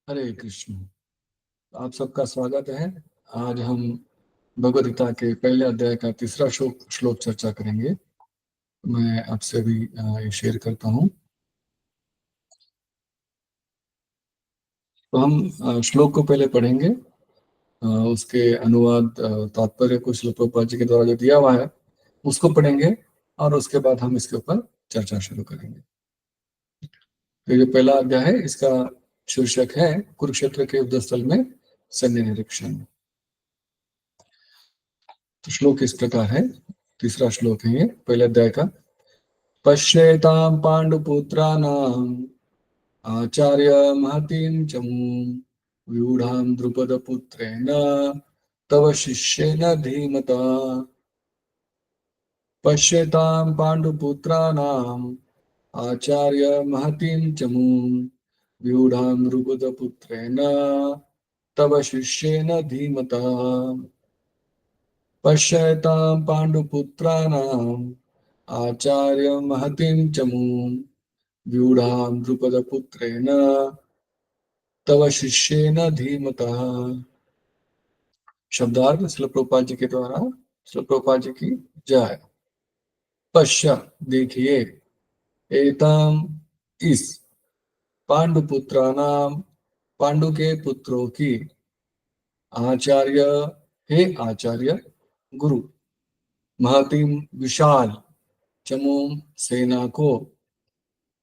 हरे कृष्ण। आप सबका स्वागत है। आज हम भगवद गीता के पहले अध्याय का तीसरा श्लोक चर्चा करेंगे। मैं आपसे भी ये शेयर करता हूँ। तो हम श्लोक को पहले पढ़ेंगे। उसके अनुवाद तात्पर्य को श्रील प्रभुपाद जी के द्वारा जो दिया हुआ है उसको पढ़ेंगे और उसके बाद हम इसके ऊपर चर्चा शुरू करेंगे। तो ये पहला अध्याय है, इसका शीर्षक है कुरुक्षेत्र के युद्ध स्थल में सैन्य निरीक्षण। तो श्लोक इस प्रकार है, तीसरा श्लोक है ये पहले अध्याय का। पश्येतां पाण्डुपुत्राणाम् आचार्य महतीं च व्यूढां द्रुपदपुत्रेण तव शिष्येन धीमता। पश्येतां पाण्डुपुत्राणाम् आचार्य महतीं च व्यूढां द्रुपदपुत्रेण तव शिष्येन धीमता। पश्येतां पाण्डुपुत्राणाम् आचार्य महतीं च व्यूढां द्रुपदपुत्रेण तव शिष्येन धीमता। शब्दार्थ श्रील प्रभुपाद जी के द्वारा। श्रील प्रभुपाद जी की जय। पश्य देखिए, एताम इस, पांडुपुत्राणाम पांडु के पुत्रों की, आचार्य हे आचार्य गुरु, महतीम विशाल, चमूम सेना को,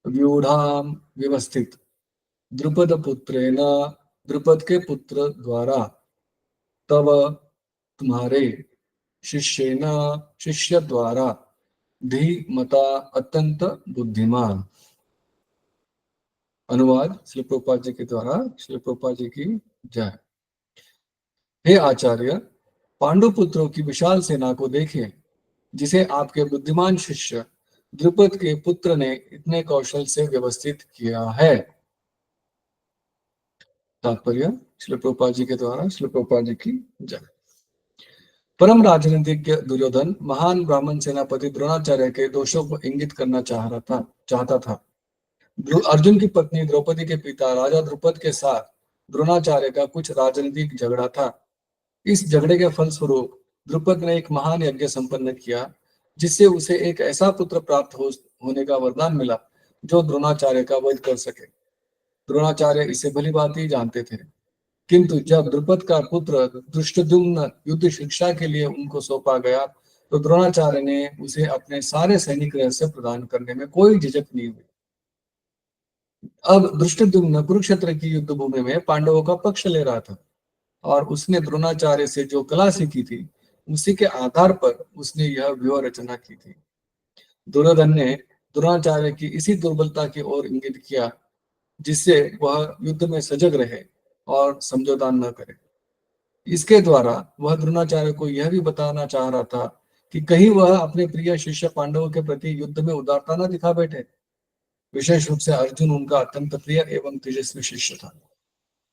व्यूढ़ाम व्यवस्थित, द्रुपद पुत्रेण द्रुपद के पुत्र द्वारा, तव तुम्हारे, शिष्येन शिष्य द्वारा, धीमता अत्यंत बुद्धिमान। अनुवाद श्री प्रभुपाद जी के द्वारा। श्री प्रभुपाद जी की जय। हे आचार्य, पांडु पुत्रों की विशाल सेना को देखें, जिसे आपके बुद्धिमान शिष्य द्रुपद के पुत्र ने इतने कौशल से व्यवस्थित किया है। तात्पर्य श्री प्रभुपाद जी के द्वारा। श्री प्रभुपाद जी की जय। परम राजनीतिज्ञ दुर्योधन महान ब्राह्मण सेनापति द्रोणाचार्य के दोषों को इंगित करना चाहता था। अर्जुन की पत्नी द्रौपदी के पिता राजा द्रुपद के साथ द्रोणाचार्य का कुछ राजनीतिक झगड़ा था। इस झगड़े के फलस्वरूप द्रुपद ने एक महान यज्ञ संपन्न किया, जिससे उसे एक ऐसा पुत्र प्राप्त होने का वरदान मिला जो द्रोणाचार्य का वध कर सके। द्रोणाचार्य इसे भली भांति जानते थे, किंतु जब द्रुपद का पुत्र धृष्टद्युम्न युद्ध शिक्षा के लिए उनको सौंपा गया तो द्रोणाचार्य ने उसे अपने सारे सैनिक रहस्य प्रदान करने में कोई झिझक नहीं हुई। अब धृष्टद्युम्न कुरुक्षेत्र की युद्ध भूमि में पांडवों का पक्ष ले रहा था और उसने द्रोणाचार्य से जो कला सीखी थी उसी के आधार पर उसने यह व्यूह रचना की थी। दुर्योधन ने द्रोणाचार्य की इसी दुर्बलता की ओर इंगित किया, जिससे वह युद्ध में सजग रहे और समझौता न करे। इसके द्वारा वह द्रोणाचार्य को यह भी बताना चाह रहा था कि कहीं वह अपने प्रिय शिष्य पांडवों के प्रति युद्ध में उदारता न दिखा बैठे। विशेष रूप से अर्जुन उनका अत्यंत प्रिय एवं तेजस्वी शिष्य था।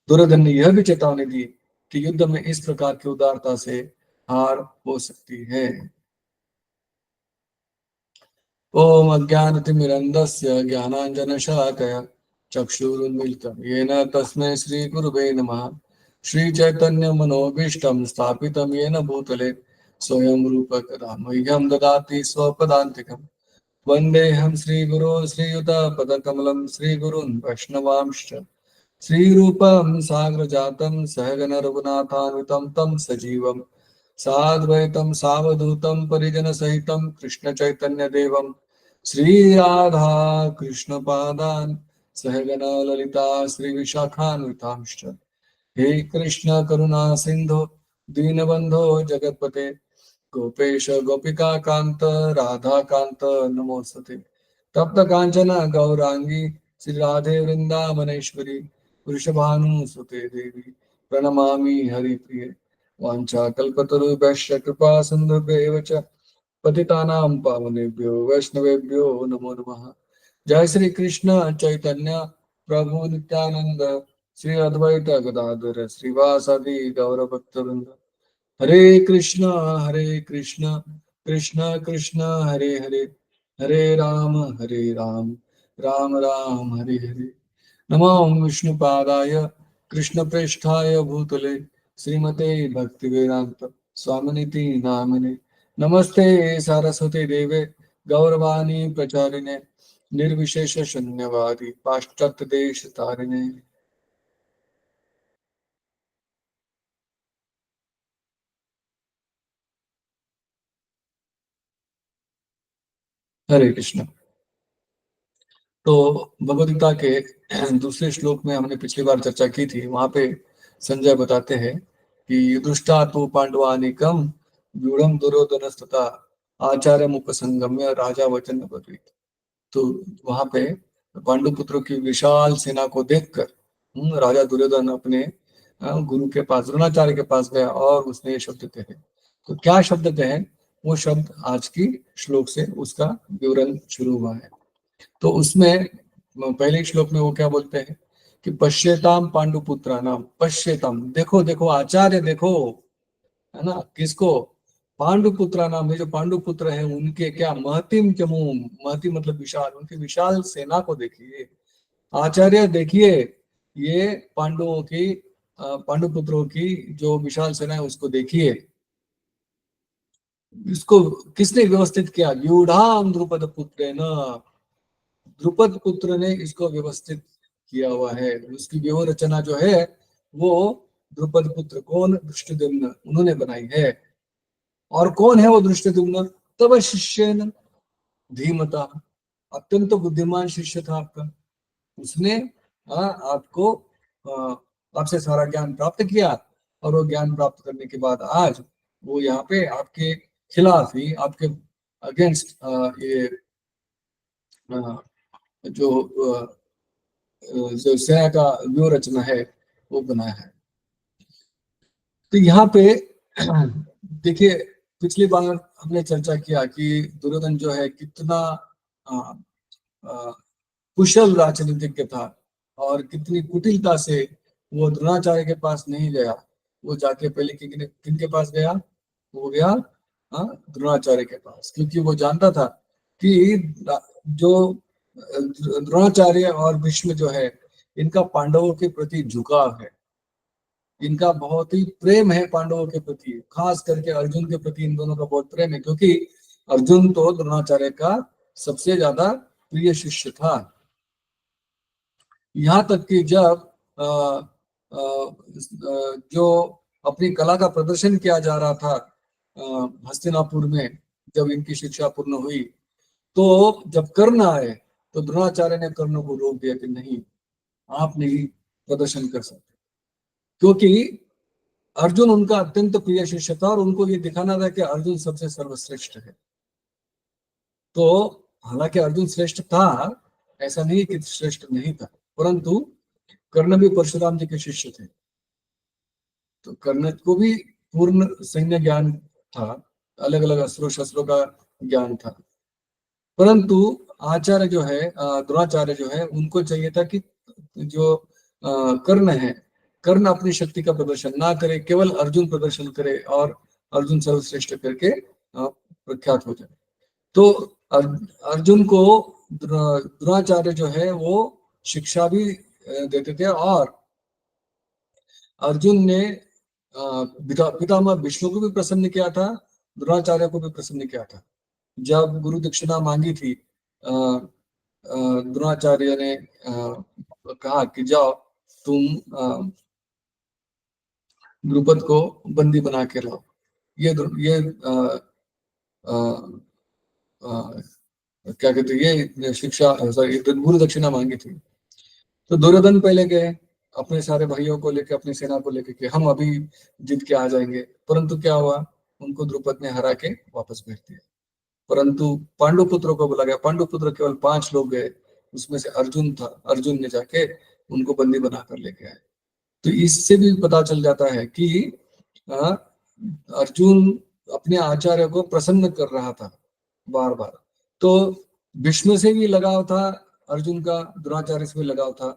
दुर्योधन ने यह भी चेतावनी दी कि युद्ध में इस प्रकार की उदारता से हार हो सकती है। ओम अज्ञानतिमिरन्धस्य ज्ञानाञ्जनशलाकया चक्षुरुन्मीलितं येन तस्मै श्रीगुरुवे नमः। श्रीचैतन्यमनोभीष्टं स्थापितं येन भूतले स्वयं रूप कदा मह्यं ददाति स्वपदान्तिकम्। वन्देऽहं श्रीगुरो श्रीयुतपदकमलं श्रीगुरून् वैष्णवांश्च श्रीरूपं साग्रजातं सहगण रघुनाथान्वितं तं सजीवं साद्वैतं सावधूतं परिजनसहितं कृष्णचैतन्यदेवं श्रीराधा कृष्णपादान् सहगण ललिता श्रीविशाखान्वितांश्च। हे कृष्ण करुणा सिंधु दीनबंधो जगतपते गोपेश गोपिका कांत राधा कांत नमोस्तुते। तप्त कांचन गौरांगी श्री राधे वृंदावनेश्वरी वृषभानुसुते देवी प्रणमामि हरिप्रिये। वाञ्छाकल्पतरुभ्यश्च कृपा सिन्धुभ्येव च पतितानां पावनेभ्यो वैष्णवेभ्यो नमो नमः। जय श्री कृष्ण चैतन्य प्रभु नित्यानंद श्री अद्वैत गदाधर श्रीवासादि गौर भक्तवृंद। हरे कृष्ण कृष्ण कृष्ण हरे हरे, हरे राम राम राम हरे हरे। नमो विष्णुपादाय कृष्ण प्रेष्ठाय भूतले श्रीमते भक्ति वेदांत स्वामिनिति नामिने। नमस्ते सारस्वती देवे गौरवाणी प्रचारिणे निर्विशेष शून्यवादी पाश्चात्य देश तारिणे। हरे कृष्ण। तो भगवद गीता के दूसरे श्लोक में हमने पिछली बार चर्चा की थी, वहां पे संजय बताते हैं कि दुष्टा तो पांडवानिकम व्यूढ़म दुर्योधनस्तथा आचार्य उपसंगम्य राजा वचन बद्रित। तो वहां पे पांडु पुत्रों की विशाल सेना को देखकर राजा दुर्योधन अपने गुरु के पास द्रोणाचार्य के पास गया और उसने ये शब्द कहे। तो क्या शब्द कहे, वो शब्द आज की श्लोक से उसका विवरण शुरू हुआ है। तो उसमें पहले श्लोक में वो क्या बोलते हैं कि पश्येताम पांडुपुत्रा नाम, पश्येताम देखो देखो आचार्य देखो, है ना, किसको, पांडुपुत्रा नाम, ये जो पांडुपुत्र है उनके क्या महतिम चमू, महति मतलब विशाल, उनकी विशाल सेना को देखिए। आचार्य देखिए ये पांडवों की पांडुपुत्रों की जो विशाल सेना है उसको देखिए। इसको किसने व्यवस्थित किया, व्यूढ़ाम द्रुपद पुत्र न, द्रुपद पुत्र ने इसको व्यवस्थित किया हुआ है। उसकी व्यूह रचना जो है वो द्रुपद पुत्र कौन, दृष्टद्युम्न, उन्होंने बनाई है। और कौन है वो दृष्टद्युम्न, तब शिष्य धीमता, अत्यंत बुद्धिमान शिष्य था आपका, उसने आपको आपसे सारा ज्ञान प्राप्त किया। और वो ज्ञान प्राप्त करने के बाद आज वो यहाँ पे आपके खिलाफ ही, आपके अगेंस्ट ये जो जो सेना का व्यूह रचना है वो बनाया है। तो यहाँ पे देखिए, पिछली बार हमने चर्चा किया कि दुर्योधन जो है कितना कुशल राजनीतिज्ञ था और कितनी कुटिलता से वो द्रोणाचार्य के पास नहीं गया। वो जाके पहले किनके पास गया, वो गया द्रोणाचार्य के पास, क्योंकि वो जानता था कि जो द्रोणाचार्य और भीष्म जो है इनका पांडवों के प्रति झुकाव है, इनका बहुत ही प्रेम है पांडवों के प्रति, खास करके अर्जुन के प्रति इन दोनों का बहुत प्रेम है, क्योंकि अर्जुन तो द्रोणाचार्य का सबसे ज्यादा प्रिय शिष्य था। यहाँ तक कि जब जो अपनी कला का प्रदर्शन किया जा रहा था हस्तिनापुर में, जब इनकी शिक्षा पूर्ण हुई, तो जब कर्ण आए तो द्रोणाचार्य ने कर्ण को रोक दिया कि नहीं, आप नहीं प्रदर्शन कर सकते, क्योंकि अर्जुन उनका अत्यंत प्रिय शिष्य था और उनको ये दिखाना था कि अर्जुन सबसे सर्वश्रेष्ठ है। तो हालांकि अर्जुन श्रेष्ठ था, ऐसा नहीं कि श्रेष्ठ नहीं था, परंतु कर्ण भी परशुराम जी के शिष्य थे, तो कर्ण को भी पूर्ण सैन्य ज्ञान था, अलग अलग अस्त्रों शस्त्रों का ज्ञान था। परंतु आचार्य जो है, द्रोणाचार्य जो है, उनको चाहिए था कि जो कर्ण है, कर्ण अपनी शक्ति का प्रदर्शन ना करे, केवल अर्जुन प्रदर्शन करे और अर्जुन सर्वश्रेष्ठ करके प्रख्यात हो जाए। तो अर्जुन को द्रोणाचार्य जो है वो शिक्षा भी देते थे, और अर्जुन ने पितामह विष्णु को भी प्रसन्न किया था, द्रोणाचार्य को भी प्रसन्न किया था। जब गुरु दक्षिणा मांगी थी, द्रोणाचार्य ने कहा कि जाओ तुम द्रुपद को बंदी बना के लाओ। ये क्या कहते, ये शिक्षा, सॉरी, गुरु दक्षिणा मांगी थी। तो दुर्योधन पहले गए अपने सारे भाइयों को लेकर, अपनी सेना को लेकर कि हम अभी जीत के आ जाएंगे, परंतु क्या हुआ, उनको द्रुपद ने हरा के वापस भेज दिया। परंतु पांडुपुत्रों को बुला गया, पांडुपुत्र केवल 5 लोग गए, उसमें से अर्जुन था, अर्जुन ने जाके उनको बंदी बनाकर लेके आए। तो इससे भी पता चल जाता है कि अर्जुन अपने आचार्य को प्रसन्न कर रहा था बार बार। तो भीष्म से भी लगाव था अर्जुन का, द्रोणाचार्य से भी लगाव था,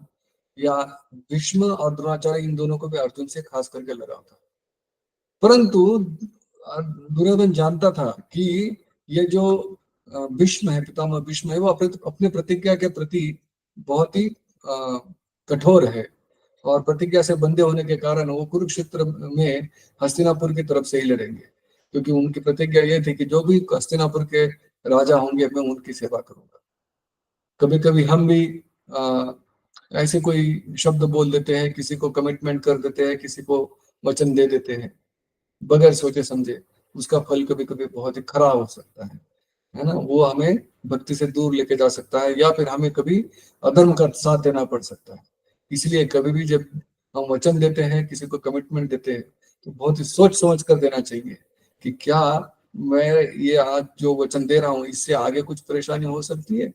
या भीष्म और द्रोणाचार्य इन दोनों को भी अर्जुन से खास करके लगाव था। परंतु दुर्योधन जानता था कि ये जो भीष्म है, पितामह भीष्म है, वो अपने प्रतिज्ञा के प्रति बहुत ही कठोर है, और प्रतिज्ञा से बंधे होने के कारण वो कुरुक्षेत्र में हस्तिनापुर की तरफ से ही लड़ेंगे, क्योंकि उनकी प्रतिज्ञा ये थी कि जो भी हस्तिनापुर के राजा होंगे मैं उनकी सेवा करूंगा। कभी कभी हम भी ऐसे कोई शब्द बोल देते हैं, किसी को कमिटमेंट कर देते हैं, किसी को वचन दे देते हैं बगैर सोचे समझे, उसका फल कभी कभी बहुत ही खराब हो सकता है ना। वो हमें भक्ति से दूर लेके जा सकता है, या फिर हमें कभी अधर्म का साथ देना पड़ सकता है। इसलिए कभी भी जब हम वचन देते हैं, किसी को कमिटमेंट देते हैं, तो बहुत ही सोच समझ कर देना चाहिए कि क्या मैं ये आज जो वचन दे रहा हूँ इससे आगे कुछ परेशानी हो सकती है।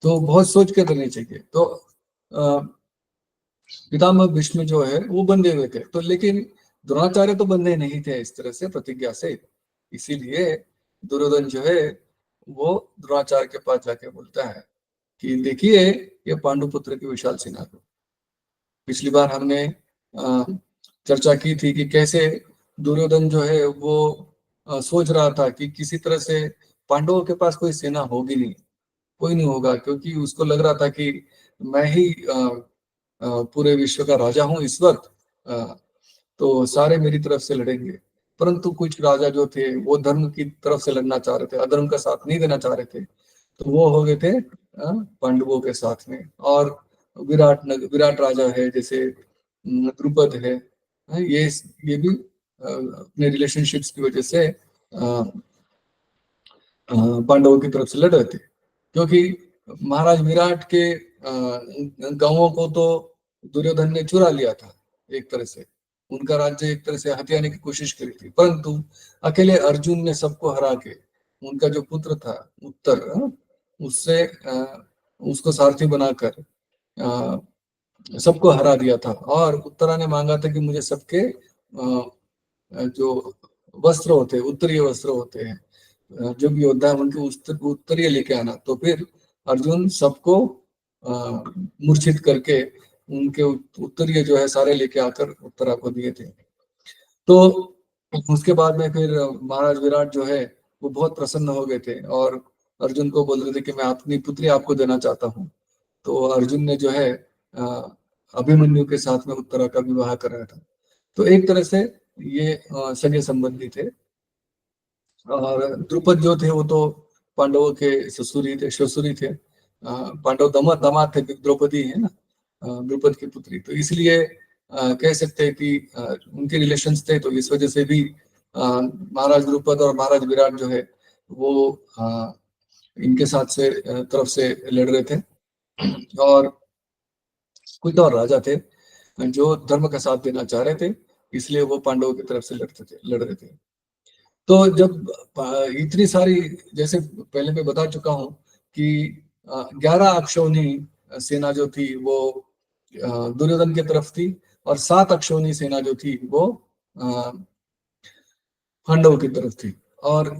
तो बहुत सोच के करनी चाहिए। तो अ, पितामह भीष्म जो है वो बंधे हुए थे, तो लेकिन द्रोणाचार्य तो बंधे नहीं थे इस तरह से प्रतिज्ञा से। इसीलिए दुर्योधन जो है वो द्रोणाचार्य के पास जाके बोलता है कि देखिए ये पांडुपुत्र की विशाल सेना को। पिछली बार हमने चर्चा की थी कि कैसे दुर्योधन जो है वो सोच रहा था कि किसी तरह से पांडवों के पास कोई सेना होगी नहीं, कोई नहीं होगा, क्योंकि उसको लग रहा था कि मैं ही पूरे विश्व का राजा हूं इस वक्त, तो सारे मेरी तरफ से लड़ेंगे। परंतु कुछ राजा जो थे वो धर्म की तरफ से लड़ना चाह रहे थे, अधर्म का साथ नहीं देना चाह रहे थे, तो वो हो गए थे पांडवों के साथ में। और विराट राजा है जैसे द्रुपद है, ये भी अपने रिलेशनशिप्स की वजह से पांडवों की तरफ से लड़ रहे थे, क्योंकि महाराज विराट के गांवों को तो दुर्योधन ने चुरा लिया था एक तरह से, उनका राज्य एक तरह से हथियाने की कोशिश करी थी। परंतु अकेले अर्जुन ने सबको हरा के उनका जो पुत्र था उत्तर, उससे उसको सारथी बनाकर सबको हरा दिया था। और उत्तरा ने मांगा था कि मुझे सबके जो वस्त्र होते हैं, उत्तरीय वस्त्र होते हैं, जो भी योद्धा है उनके उत्तरीय लेके आना। तो फिर अर्जुन सबको मूर्छित करके उनके उत्तरीय जो है सारे लेके आकर उत्तरा को दिए थे। तो उसके बाद में फिर महाराज विराट जो है वो बहुत प्रसन्न हो गए थे और अर्जुन को बोल रहे थे कि मैं अपनी पुत्री आपको देना चाहता हूँ। तो अर्जुन ने जो है अभिमन्यु के साथ में उत्तरा का विवाह कराया था। तो एक तरह से ये सगे संबंधी थे। और द्रुपद जो थे वो तो पांडवों के ससुरी थे, ससुरी थे। पांडव दामाद थे, द्रौपदी है ना द्रुपद की पुत्री, तो इसलिए कह सकते हैं कि उनके रिलेशंस थे। तो इस वजह से भी महाराज द्रुपद और महाराज विराट जो है वो इनके साथ से तरफ से लड़ रहे थे। और कुछ और राजा थे जो धर्म का साथ देना चाह रहे थे, इसलिए वो पांडवों की तरफ से लड़ रहे थे। तो जब इतनी सारी, जैसे पहले मैं बता चुका हूं कि 11 अक्षौनी सेना जो थी वो दुर्योधन की तरफ थी, और 7 अक्षौनी सेना जो थी वो पांडवों की तरफ थी। और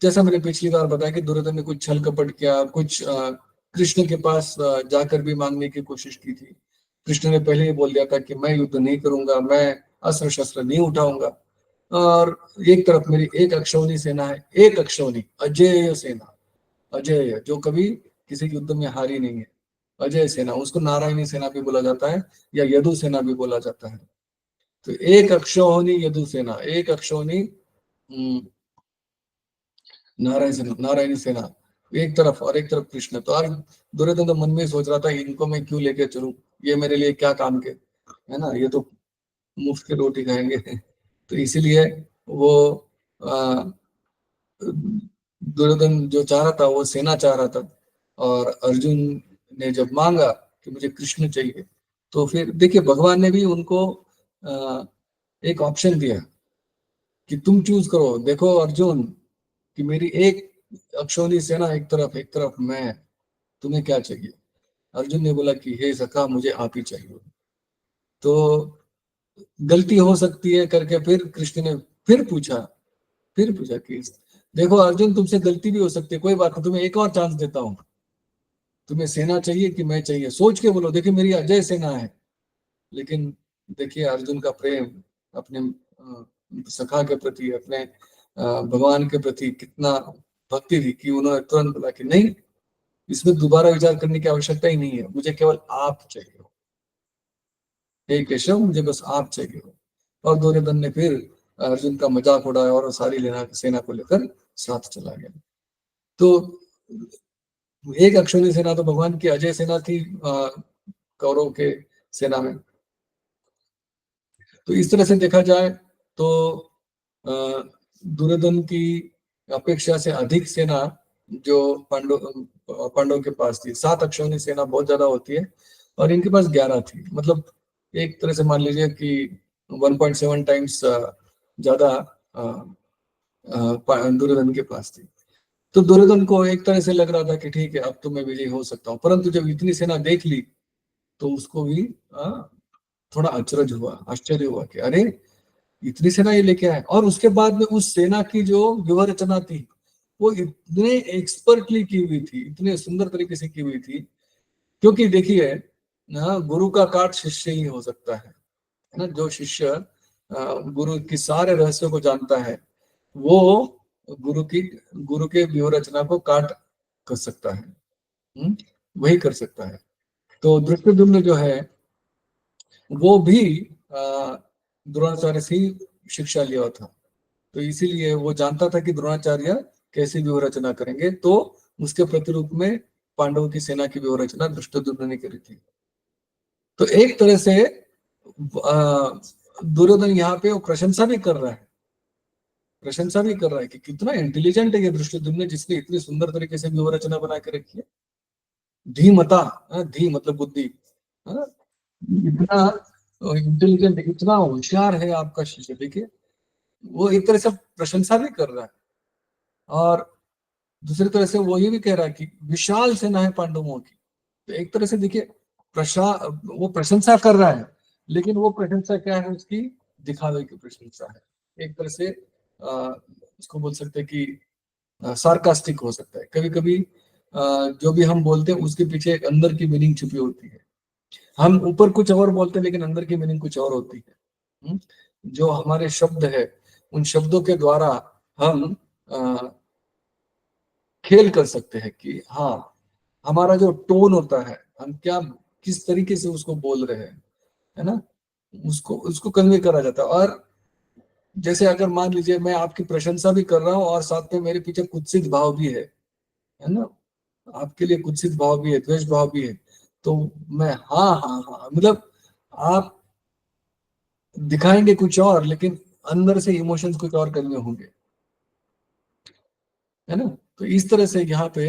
जैसा मैंने पिछली बार बताया कि दुर्योधन ने कुछ छल कपट किया, कुछ कृष्ण के पास जाकर भी मांगने की कोशिश की थी। कृष्ण ने पहले ही बोल दिया था कि मैं युद्ध नहीं करूंगा, मैं अस्त्र शस्त्र नहीं उठाऊंगा। और एक तरफ मेरी एक अक्षौनी सेना है, एक अक्षौनी अजेय सेना, अजेय जो कभी किसी युद्ध में हारी नहीं है, अजय सेना, उसको नारायणी सेना भी बोला जाता है या यदु सेना भी बोला जाता है। तो एक अक्षौहिणी यदु सेना, एक अक्षौहिणी नारायणी सेना एक तरफ, और एक तरफ कृष्ण। तो दुर्योधन तो मन में सोच रहा था इनको मैं क्यों लेके चलूं, ये मेरे लिए क्या काम के, है ना, ये तो मुफ्त की रोटी खाएंगे। तो इसीलिए वो दुर्योधन जो चाह रहा था वो सेना चाह रहा था। और अर्जुन ने जब मांगा कि मुझे कृष्ण चाहिए, तो फिर देखिए भगवान ने भी उनको एक ऑप्शन दिया कि तुम चूज करो। देखो अर्जुन कि मेरी एक अक्षौनी सेना एक तरफ मैं, तुम्हें क्या चाहिए। अर्जुन ने बोला कि हे सखा मुझे आप ही चाहिए। तो गलती हो सकती है करके फिर कृष्ण ने फिर पूछा कि देखो अर्जुन तुमसे गलती भी हो सकती है, कोई बात नहीं, तुम्हें एक और चांस देता हूँ। तुम्हें सेना चाहिए कि मैं चाहिए, सोच के बोलो। देखिए मेरी अजय सेना है। लेकिन देखिए अर्जुन का प्रेम अपने सखा के प्रति, अपने भगवान के प्रति कितना भक्ति थी कि उन्होंने तुरंत बोला कि नहीं, इसमें दोबारा विचार करने की आवश्यकता ही नहीं है, मुझे केवल आप चाहिए। हे केशव मुझे बस आप चाहिए हो। और दुर्योधन ने फिर अर्जुन का मजाक उड़ाया और सारी सेना को लेकर साथ चला गया। तो एक अक्षौणी सेना तो भगवान की अजय सेना थी कौरव के सेना में। तो इस तरह से देखा जाए तो दुर्योधन की अपेक्षा से अधिक सेना जो पांडव के पास थी। 7 अक्षौणी सेना बहुत ज्यादा होती है और इनके पास 11 थी। मतलब एक तरह से मान लीजिए कि 1.7 टाइम्स ज्यादा दुर्योधन के पास थी। तो दुर्योधन को एक तरह से लग रहा था कि ठीक है अब तो मैं विजयी हो सकता हूँ, परंतु जब इतनी सेना देख ली तो उसको भी थोड़ा अचरज हुआ, आश्चर्य हुआ कि अरे इतनी सेना ये लेके आए। और उसके बाद में उस सेना की जो व्यूह रचना थी वो इतने एक्सपर्टली की हुई थी, इतने सुंदर तरीके से की हुई थी। क्योंकि देखिए ना, गुरु का काट शिष्य ही हो सकता है ना। जो शिष्य गुरु की सारे रहस्यों को जानता है वो गुरु की गुरु के व्यूह रचना को काट कर सकता है। वही कर सकता है। तो दृष्टद्युम्न जो है वो भी द्रोणाचार्य से ही शिक्षा लिया था। तो इसीलिए वो जानता था कि द्रोणाचार्य कैसी व्यूह रचना करेंगे, तो उसके प्रतिरूप में पांडवों की सेना की व्यूह रचना दृष्टद्युम्न ने करी थी। तो एक तरह से दुर्योधन यहाँ पे वो प्रशंसा भी कर रहा है, प्रशंसा भी कर रहा है कि कितना इंटेलिजेंट है ये दृष्टद्युम्न, जिसने इतनी सुंदर तरीके से व्यूह रचना बना के रखी है। धीमता, धी मतलब बुद्धि, इतना इंटेलिजेंट, इतना होशियार है आपका शिष्य। देखिए वो एक तरह से प्रशंसा भी कर रहा है और दूसरी तरह से वो ये भी कह रहा है कि विशाल सेना है पांडवों की। तो एक तरह से देखिए वो प्रशंसा कर रहा है, लेकिन वो प्रशंसा क्या है, उसकी दिखावे की प्रशंसा है। एक तरह से उसको बोल सकते हैं कि सार्कास्टिक हो सकता है। कभी कभी जो भी हम बोलते हैं उसके पीछे एक अंदर की मीनिंग छुपी होती है। हम ऊपर कुछ और बोलते हैं लेकिन अंदर की मीनिंग कुछ और होती है। जो हमारे शब्द है उन शब्दों के द्वारा हम खेल कर सकते हैं कि हाँ हमारा जो टोन होता है, हम क्या किस तरीके से उसको बोल रहे हैं, है ना, उसको उसको कन्वे करा जाता है। और जैसे अगर मान लीजिए मैं आपकी प्रशंसा भी कर रहा हूँ और साथ में मेरे पीछे कुत्सित भाव भी है ना, आपके लिए कुत्सित भाव भी है, द्वेष भाव भी है, तो मैं हाँ हाँ हाँ मतलब आप दिखाएंगे कुछ और लेकिन अंदर से इमोशंस कुछ और कन्वे होंगे, है ना। तो इस तरह से यहाँ पे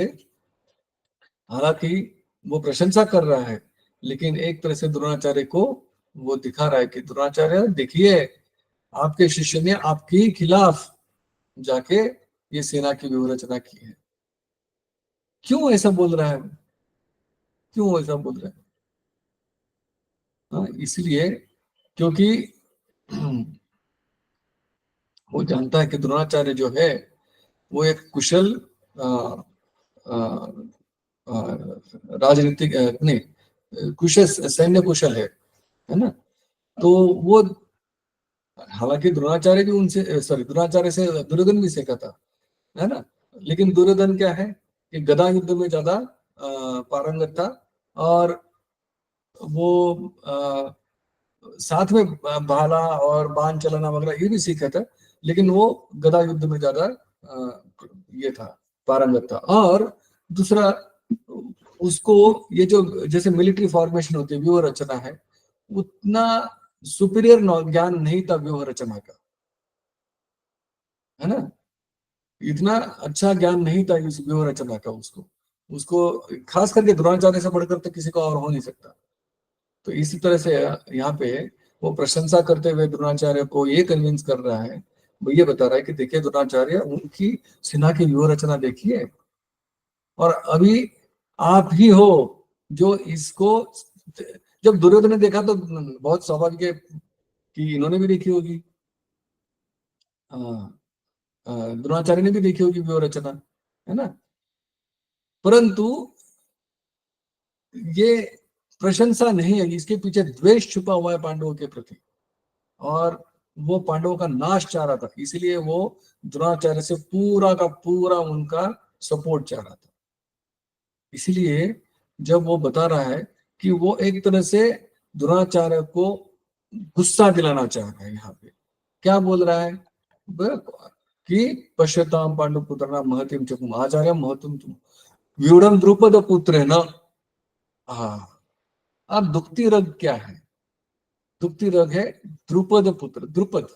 हालांकि वो प्रशंसा कर रहा है लेकिन एक तरह से द्रोणाचार्य को वो दिखा रहा है कि द्रोणाचार्य देखिए आपके शिष्य ने आपके खिलाफ जाके ये सेना की व्यूह रचना की है। क्यों ऐसा बोल रहा है, क्यों ऐसा बोल रहा है? हाँ इसलिए क्योंकि वो जानता है कि द्रोणाचार्य जो है वो एक कुशल अ, अ, राजनीतिक नहीं कुशल सैन्य कुशल है ना। तो वो हालांकि द्रोणाचार्य भी उनसे सॉरी द्रोणाचार्य से दुर्योधन भी सीखा था, है ना। लेकिन दुर्योधन क्या है कि गदा युद्ध में ज्यादा पारंगत था और वो साथ में भाला और बाण चलाना वगैरह ये भी सीखा था, लेकिन वो गदा युद्ध में ज्यादा ये था, पारंगत था। और दूसरा उसको ये जो जैसे मिलिट्री फॉर्मेशन होती है व्यूह रचना है, उतना सुपीरियर ज्ञान नहीं था व्यूह रचना का, है ना। इतना अच्छा ज्ञान नहीं था इस व्यूह रचना का उसको उसको खास करके द्रोणाचार्य से बढ़कर तो किसी को और हो नहीं सकता। तो इसी तरह से यहाँ पे वो प्रशंसा करते हुए द्रोणाचार्य को ये कन्विंस कर रहा है, वो ये बता रहा है कि देखिए द्रोणाचार्य उनकी सेना की व्यूह रचना देखिए और अभी आप ही हो जो इसको। जब दुर्योधन ने देखा तो बहुत स्वाभाविक है कि इन्होंने भी देखी होगी, द्रोणाचार्य ने भी देखी होगी व्यूह रचना, है ना। परंतु ये प्रशंसा नहीं है, इसके पीछे द्वेष छुपा हुआ है पांडवों के प्रति और वो पांडवों का नाश चाह रहा था। इसलिए वो द्रोणाचार्य से पूरा का पूरा उनका सपोर्ट चाह रहा था। इसलिए जब वो बता रहा है कि वो एक तरह से द्रोणाचार्य को गुस्सा दिलाना चाह रहा है यहाँ पे। क्या बोल रहा है कि पश्यताम पांडु पुत्र महतिम चकुम आचार्य महतुम तुम व्यूढ़ द्रुपद पुत्र है ना। हाँ, अब दुखती रग क्या है? दुखती रग है द्रुपद पुत्र, द्रुपद।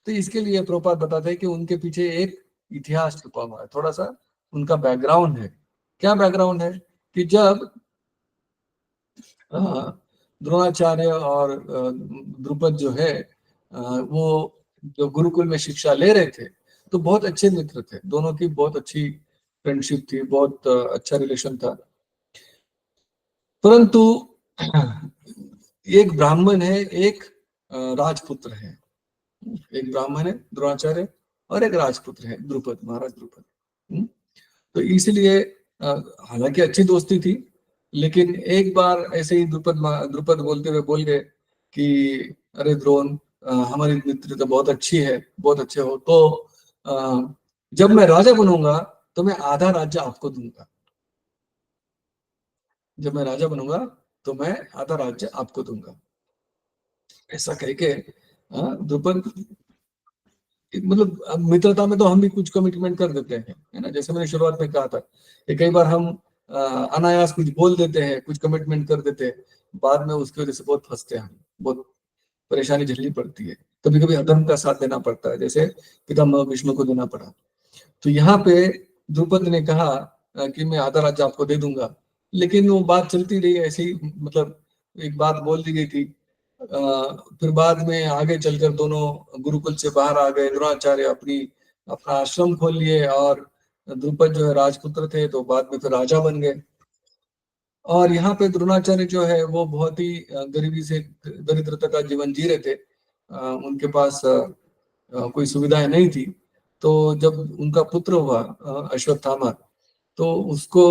तो इसके लिए प्रभुपाद बताते हैं कि उनके पीछे एक इतिहास छुपा हुआ है, थोड़ा सा उनका बैकग्राउंड है। क्या बैकग्राउंड है कि जब द्रोणाचार्य और द्रुपद जो है वो जो गुरुकुल में शिक्षा ले रहे थे, तो बहुत अच्छे मित्र थे दोनों की, बहुत अच्छी फ्रेंडशिप थी, बहुत अच्छा रिलेशन था। परंतु एक ब्राह्मण है, एक राजपुत्र है। एक ब्राह्मण है द्रोणाचार्य और एक राजपुत्र है द्रुपद, महाराज द्रुपद। तो इसलिए हालांकि अच्छी दोस्ती थी, लेकिन एक बार ऐसे ही द्रुपद द्रुपद बोलते हुए बोल गए कि अरे द्रोण, हमारी मित्रता बहुत अच्छी है, बहुत अच्छे हो, तो जब मैं राजा बनूंगा तो मैं आधा राज्य आपको दूंगा। जब मैं राजा बनूंगा तो मैं आधा राज्य आपको दूंगा। ऐसा कह के द्रुपद, मतलब मित्रता में तो हम भी कुछ कमिटमेंट कर देते हैं, है ना। जैसे मैंने शुरुआत में कहा था कि कई बार हम अनायास कुछ बोल देते हैं, कुछ कमिटमेंट कर देते हैं, बाद में उसकी वजह से बहुत फंसते हैं हम, बहुत परेशानी झेलनी पड़ती है। कभी कभी अधर्म का साथ देना पड़ता है, जैसे पितामह भीष्म को देना पड़ा। तो यहाँ पे द्रुपद ने कहा कि मैं आधा राज्य आपको दे दूंगा, लेकिन वो बात चलती रही ऐसे ही, मतलब एक बात बोल दी गई थी। फिर बाद में आगे चलकर दोनों गुरुकुल से बाहर आ गए, द्रोणाचार्य अपना आश्रम खोल लिए, और द्रुपद जो है राजपुत्र थे, तो बाद में फिर राजा बन गए। और यहाँ पे द्रोणाचार्य जो है वो बहुत ही गरीबी से, दरिद्रता का जीवन जी रहे थे। उनके पास कोई सुविधाएं नहीं थी। तो जब उनका पुत्र हुआ अश्वत्थामा, तो उसको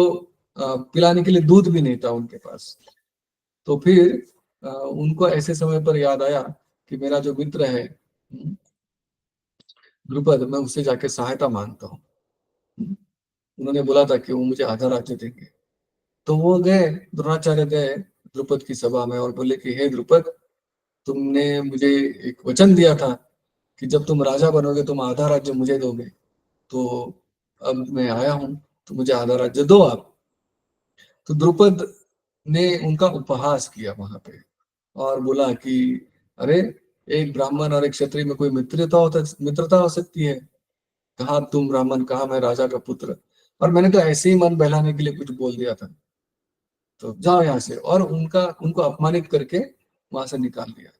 पिलाने के लिए दूध भी नहीं था उनके पास। तो फिर उनको ऐसे समय पर याद आया कि मेरा जो मित्र है द्रुपद, मैं उससे जाके सहायता मांगता हूँ। उन्होंने बोला था कि वो मुझे आधा राज्य देंगे। तो वो गए, द्रोणाचार्य गए द्रुपद की सभा में और बोले कि हे द्रुपद, तुमने मुझे एक वचन दिया था कि जब तुम राजा बनोगे तुम आधा राज्य मुझे दोगे, तो अब मैं आया हूं, तो मुझे आधा राज्य दो आप। तो द्रुपद ने उनका उपहास किया वहां पे और बोला कि अरे, एक ब्राह्मण और एक क्षत्रिय में कोई मित्रता हो सकती है? कहा तुम ब्राह्मण, कहा मैं राजा का पुत्र, और मैंने तो ऐसे ही मन बहलाने के लिए कुछ बोल दिया था, तो जाओ यहाँ से। और उनको अपमानित करके वहां से निकाल दिया।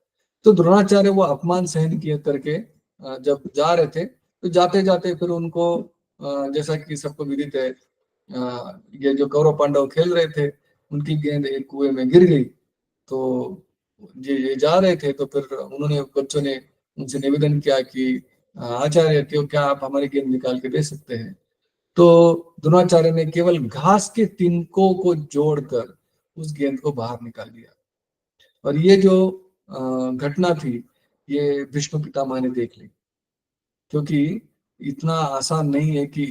तो द्रोणाचार्य वो अपमान सहन किए करके जब जा रहे थे, तो जाते जाते फिर उनको जैसा कि सबको विदित है, ये जो कौरव पांडव खेल रहे थे, उनकी गेंद एक कुएं में गिर गई। तो ये जा रहे थे, तो फिर उन्होंने, बच्चों ने उनसे निवेदन किया कि आचार्य, क्यों, क्या आप हमारी गेंद निकाल के दे सकते हैं? तो द्रोणाचार्य ने केवल घास के तिनकों को जोड़कर उस गेंद को बाहर निकाल दिया। और ये जो घटना थी, ये भीष्म पितामह ने देख ली, क्योंकि इतना आसान नहीं है कि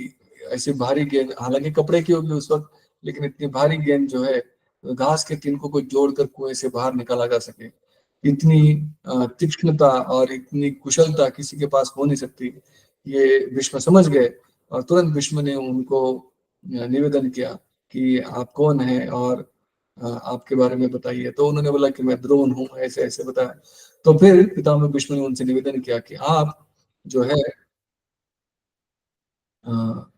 ऐसे भारी गेंद, हालांकि कपड़े की होगी उस वक्त, लेकिन इतनी भारी गेंद जो है घास के तिनकों को जोड़कर कुएं से बाहर निकाला जा सके, इतनी तीक्ष्णता और इतनी कुशलता किसी के पास हो नहीं सकती। ये भीष्म समझ गए, और तुरंत भीष्म ने उनको निवेदन किया कि आप कौन हैं और आपके बारे में बताइए। तो उन्होंने बोला कि मैं द्रोण हूँ, ऐसे ऐसे बताया। तो फिर पितामह भीष्म ने उनसे निवेदन किया कि आप जो है, अ,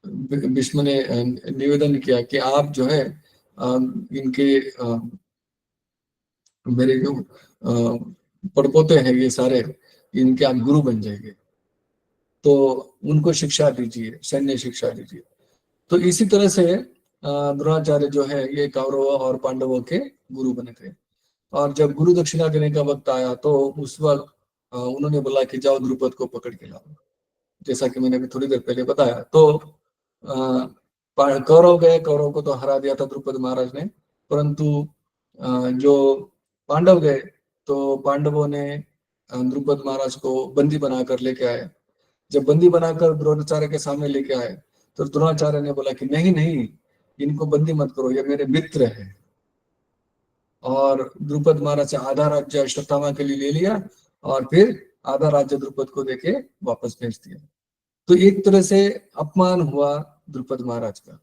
भीष्म ने निवेदन किया कि आप जो है इनके मेरे जो पड़पोते हैं ये सारे, इनके आप गुरु बन जाएंगे, तो उनको शिक्षा दीजिए, सैन्य शिक्षा दीजिए। तो इसी तरह से द्रोणाचार्य जो है ये कौरवों और पांडवों के गुरु बने थे। और जब गुरु दक्षिणा देने का वक्त आया, तो उस वक्त उन्होंने बोला कि जाओ द्रुपद को पकड़ के लाओ, जैसा कि मैंने अभी थोड़ी देर पहले बताया। तो कौरव गए, कौरव को तो हरा दिया था द्रुपद महाराज ने, परंतु जो पांडव गए, तो पांडवों ने द्रुपद महाराज को बंदी बनाकर लेके आए। जब बंदी बनाकर द्रोणाचार्य के सामने लेके आए, तो द्रोणाचार्य ने बोला कि नहीं नहीं, इनको बंदी मत करो, ये मेरे मित्र हैं। और द्रुपद महाराज से आधा राज्य अश्वत्थामा के लिए ले लिया और फिर आधा राज्य द्रुपद को देके वापस भेज दिया। तो एक तरह से अपमान हुआ द्रुपद महाराज का।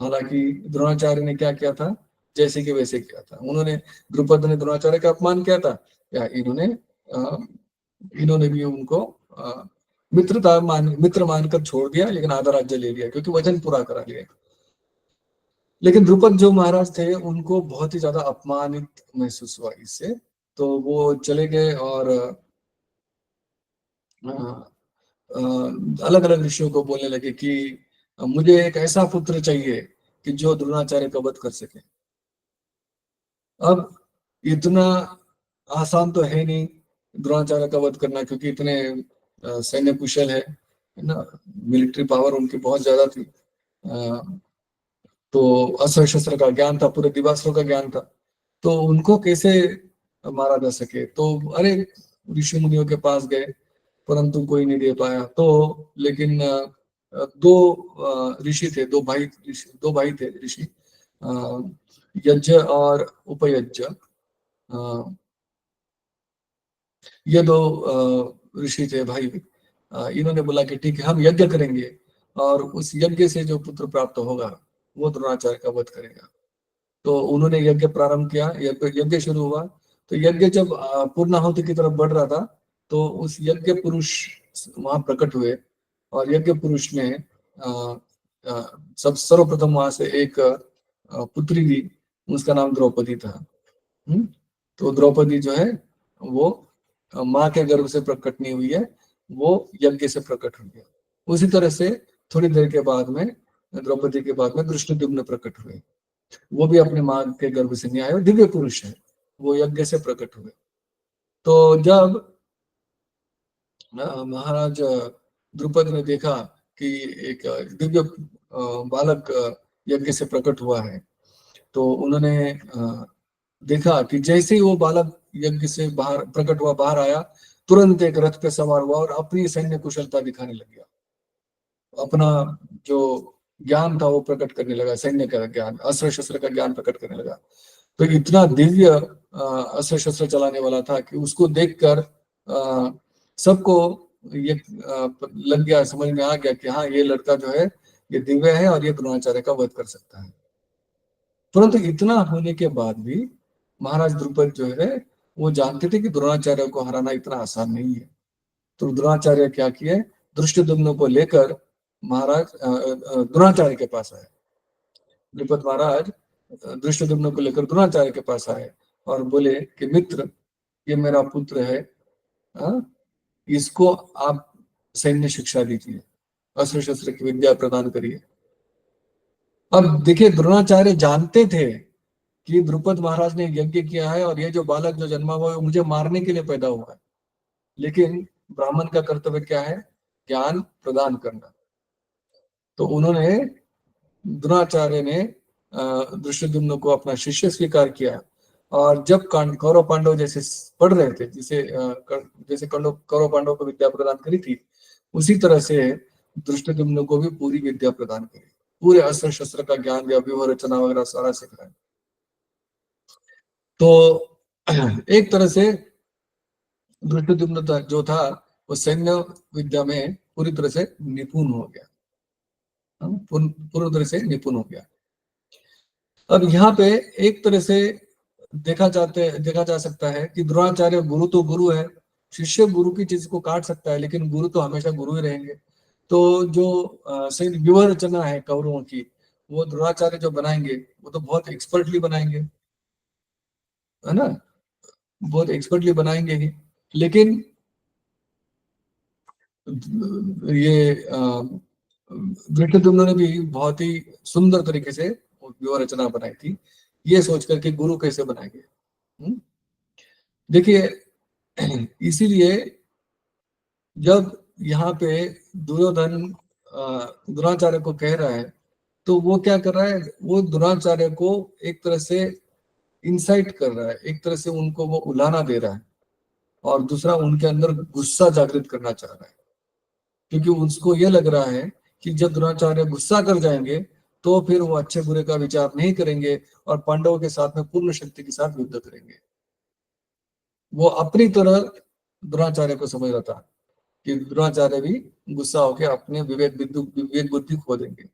हालांकि द्रोणाचार्य ने क्या किया था, जैसे कि वैसे किया था। उन्होंने, द्रुपद ने द्रोणाचार्य का अपमान किया था, या इन्होंने भी उनको मित्र मानकर छोड़ दिया, लेकिन आधा राज्य ले लिया क्योंकि वचन पूरा करा लिया। लेकिन द्रुपद जो महाराज थे उनको बहुत ही ज्यादा अपमानित महसूस हुआ इससे, तो वो चले गए और अलग अलग ऋषियों को बोलने लगे कि मुझे एक ऐसा पुत्र चाहिए कि जो द्रोणाचार्य का वध कर सके। अब इतना आसान तो है नहीं द्रोणाचार्य का वध करना, क्योंकि इतने सैन्य कुशल है ना, मिलिट्री पावर उनकी बहुत ज्यादा थी। तो अस्त्र शस्त्र का ज्ञान था, पूरे दिवास्त्रों का ज्ञान था, तो उनको कैसे मारा जा सके। तो अरे ऋषि मुनियों के पास गए, परंतु कोई नहीं दे पाया। तो लेकिन दो ऋषि थे, दो भाई थे ऋषि, यज्ञ और उपयज्ञ। ये दो ऋषि थे भाई। इन्होंने बोला कि ठीक है, हम यज्ञ करेंगे और उस यज्ञ से जो पुत्र प्राप्त होगा वो द्रोणाचार्य का वध करेगा। तो उन्होंने यज्ञ प्रारंभ किया, यज्ञ शुरू हुआ। तो यज्ञ जब पूर्णाहुति की तरफ बढ़ रहा था, तो उस यज्ञ पुरुष वहां प्रकट हुए और यज्ञ पुरुष ने सब सर्वप्रथम वहां से एक पुत्री दी, उसका नाम द्रौपदी था। तो द्रौपदी जो है वो माँ के गर्भ से प्रकट नहीं हुई है, वो यज्ञ से प्रकट हुई है। उसी तरह से थोड़ी देर के बाद में, द्रौपदी के बाद में धृष्टद्युम्न प्रकट हुए। वो भी अपने माँ के गर्भ से नहीं आए, दिव्य पुरुष है, वो यज्ञ से प्रकट हुए। तो जब महाराज द्रुपद ने देखा कि एक दिव्य बालक यज्ञ से प्रकट हुआ है, तो उन्होंने देखा कि जैसे ही वो बालक यज्ञ से बाहर प्रकट हुआ, बाहर आया, तुरंत एक रथ पे सवार हुआ और अपनी सैन्य कुशलता दिखाने लग गया। अपना जो ज्ञान था वो प्रकट करने लगा, सैन्य का ज्ञान, अस्त्र शस्त्र का ज्ञान प्रकट करने लगा। तो इतना दिव्य अस्त्र शस्त्र चलाने वाला था कि उसको देखकर सबको ये लग गया, समझ में आ गया कि हाँ, ये लड़का जो है ये दिव्य है और ये द्रोणाचार्य का वध कर सकता है। परंतु इतना होने के बाद भी महाराज द्रुपद जो है वो जानते थे कि द्रोणाचार्य को हराना इतना आसान नहीं है। तो द्रोणाचार्य क्या किए, धृष्टद्युम्न को लेकर महाराज द्रोणाचार्य के पास आए। द्रुपद महाराज धृष्टद्युम्न को लेकर द्रोणाचार्य के पास आए और बोले कि मित्र, ये मेरा पुत्र है, इसको आप सैन्य शिक्षा दीजिए, अस्त्र शस्त्र की विद्या प्रदान करिए। अब देखिए, द्रोणाचार्य जानते थे कि द्रुपद महाराज ने यज्ञ किया है और ये जो बालक जो जन्मा हुआ है मुझे मारने के लिए पैदा हुआ है, लेकिन ब्राह्मण का कर्तव्य क्या है, ज्ञान प्रदान करना। तो उन्होंने, द्रोणाचार्य ने धृष्टद्युम्न को अपना शिष्य स्वीकार किया। और जब कौरव पांडव जैसे पढ़ रहे थे, जैसे कौरव पांडव को विद्या प्रदान करी थी, उसी तरह से धृष्टद्युम्न को भी पूरी विद्या प्रदान करी, पूरे अस्त्र शस्त्र का ज्ञान दिया, व्यूह रचना वगैरह सारा सिखाया। तो एक तरह से धृष्टद्युम्न जो था वो सैन्य विद्या में पूरी तरह से निपुण हो गया, पूरी तरह से निपुण हो गया। अब यहाँ पे एक तरह से देखा जा सकता है कि द्रोणाचार्य गुरु तो गुरु है, शिष्य गुरु की चीज को काट सकता है, लेकिन गुरु तो हमेशा गुरु ही रहेंगे। तो जो सही व्यूह रचना है कौरवों की, वो द्रोणाचार्य जो बनाएंगे वो तो बहुत एक्सपर्टली बनाएंगे, है ना, बहुत एक्सपर्टली बनाएंगे ही। लेकिन ये धृष्टद्युम्न ने भी बहुत ही सुंदर तरीके से व्यूह रचना बनाई थी, ये सोच करके गुरु कैसे बनाएंगे। देखिए इसीलिए जब यहाँ पे दुर्योधन द्रोणाचार्य को कह रहा है, तो वो क्या कर रहा है, वो द्रोणाचार्य को एक तरह से इंसाइट कर रहा है, एक तरह से उनको वो उलाना दे रहा है, और दूसरा उनके अंदर गुस्सा जागृत करना चाह रहा है। क्योंकि उसको ये लग रहा है कि जब द्रोणाचार्य गुस्सा कर जाएंगे तो फिर वो अच्छे बुरे का विचार नहीं करेंगे और पांडवों के साथ में पूर्ण शक्ति के साथ युद्ध करेंगे। वो अपनी तरह द्रोणाचार्य को समझ रहा था कि द्रोणाचार्य भी गुस्सा होकर अपने विवेक बुद्धि खो देंगे।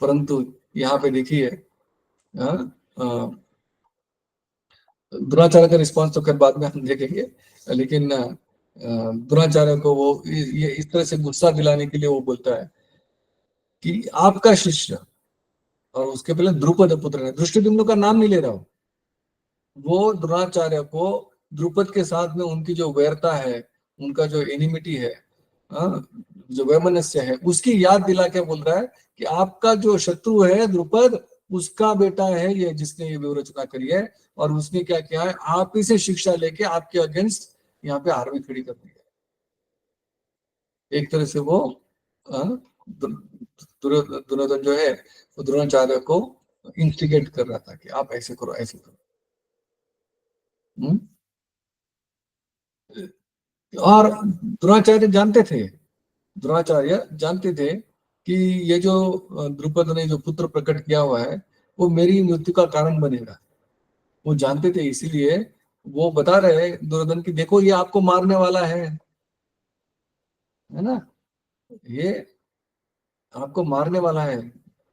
परंतु यहाँ पे देखिए, हाँ, द्रोणाचार्य का रिस्पॉन्स तो खैर बाद में हम देखेंगे, लेकिन द्रोणाचार्य को वो ये इस तरह से गुस्सा दिलाने के लिए वो बोलता है कि आपका शिष्य, और उसके पहले द्रुपद पुत्र है, धृष्टद्युम्न का नाम नहीं ले रहा हूं, वो द्रोणाचार्य को द्रुपद के साथ में उनकी जो वैरता है, उनका जो एनिमिटी है, जो वैमनस्य है, उसकी याद दिला के बोल रहा है कि आपका जो शत्रु है द्रुपद, उसका बेटा है ये जिसने ये व्यवस्था करी है, और उसने क्या किया है, आप ही से शिक्षा लेके आपके अगेंस्ट यहाँ पे आर्मी खड़ी कर दी है। एक तरह से वो दुर्योधन जो है वो द्रोणाचार्य को इंस्टिगेट कर रहा था कि आप ऐसे करो, ऐसे करो। और द्रोणाचार्य जानते थे कि ये जो द्रुपद ने जो पुत्र प्रकट किया हुआ है वो मेरी मृत्यु का कारण बनेगा। वो जानते थे, इसीलिए वो बता रहे दुर्योधन की देखो ये आपको मारने वाला है ना, ये आपको मारने वाला है।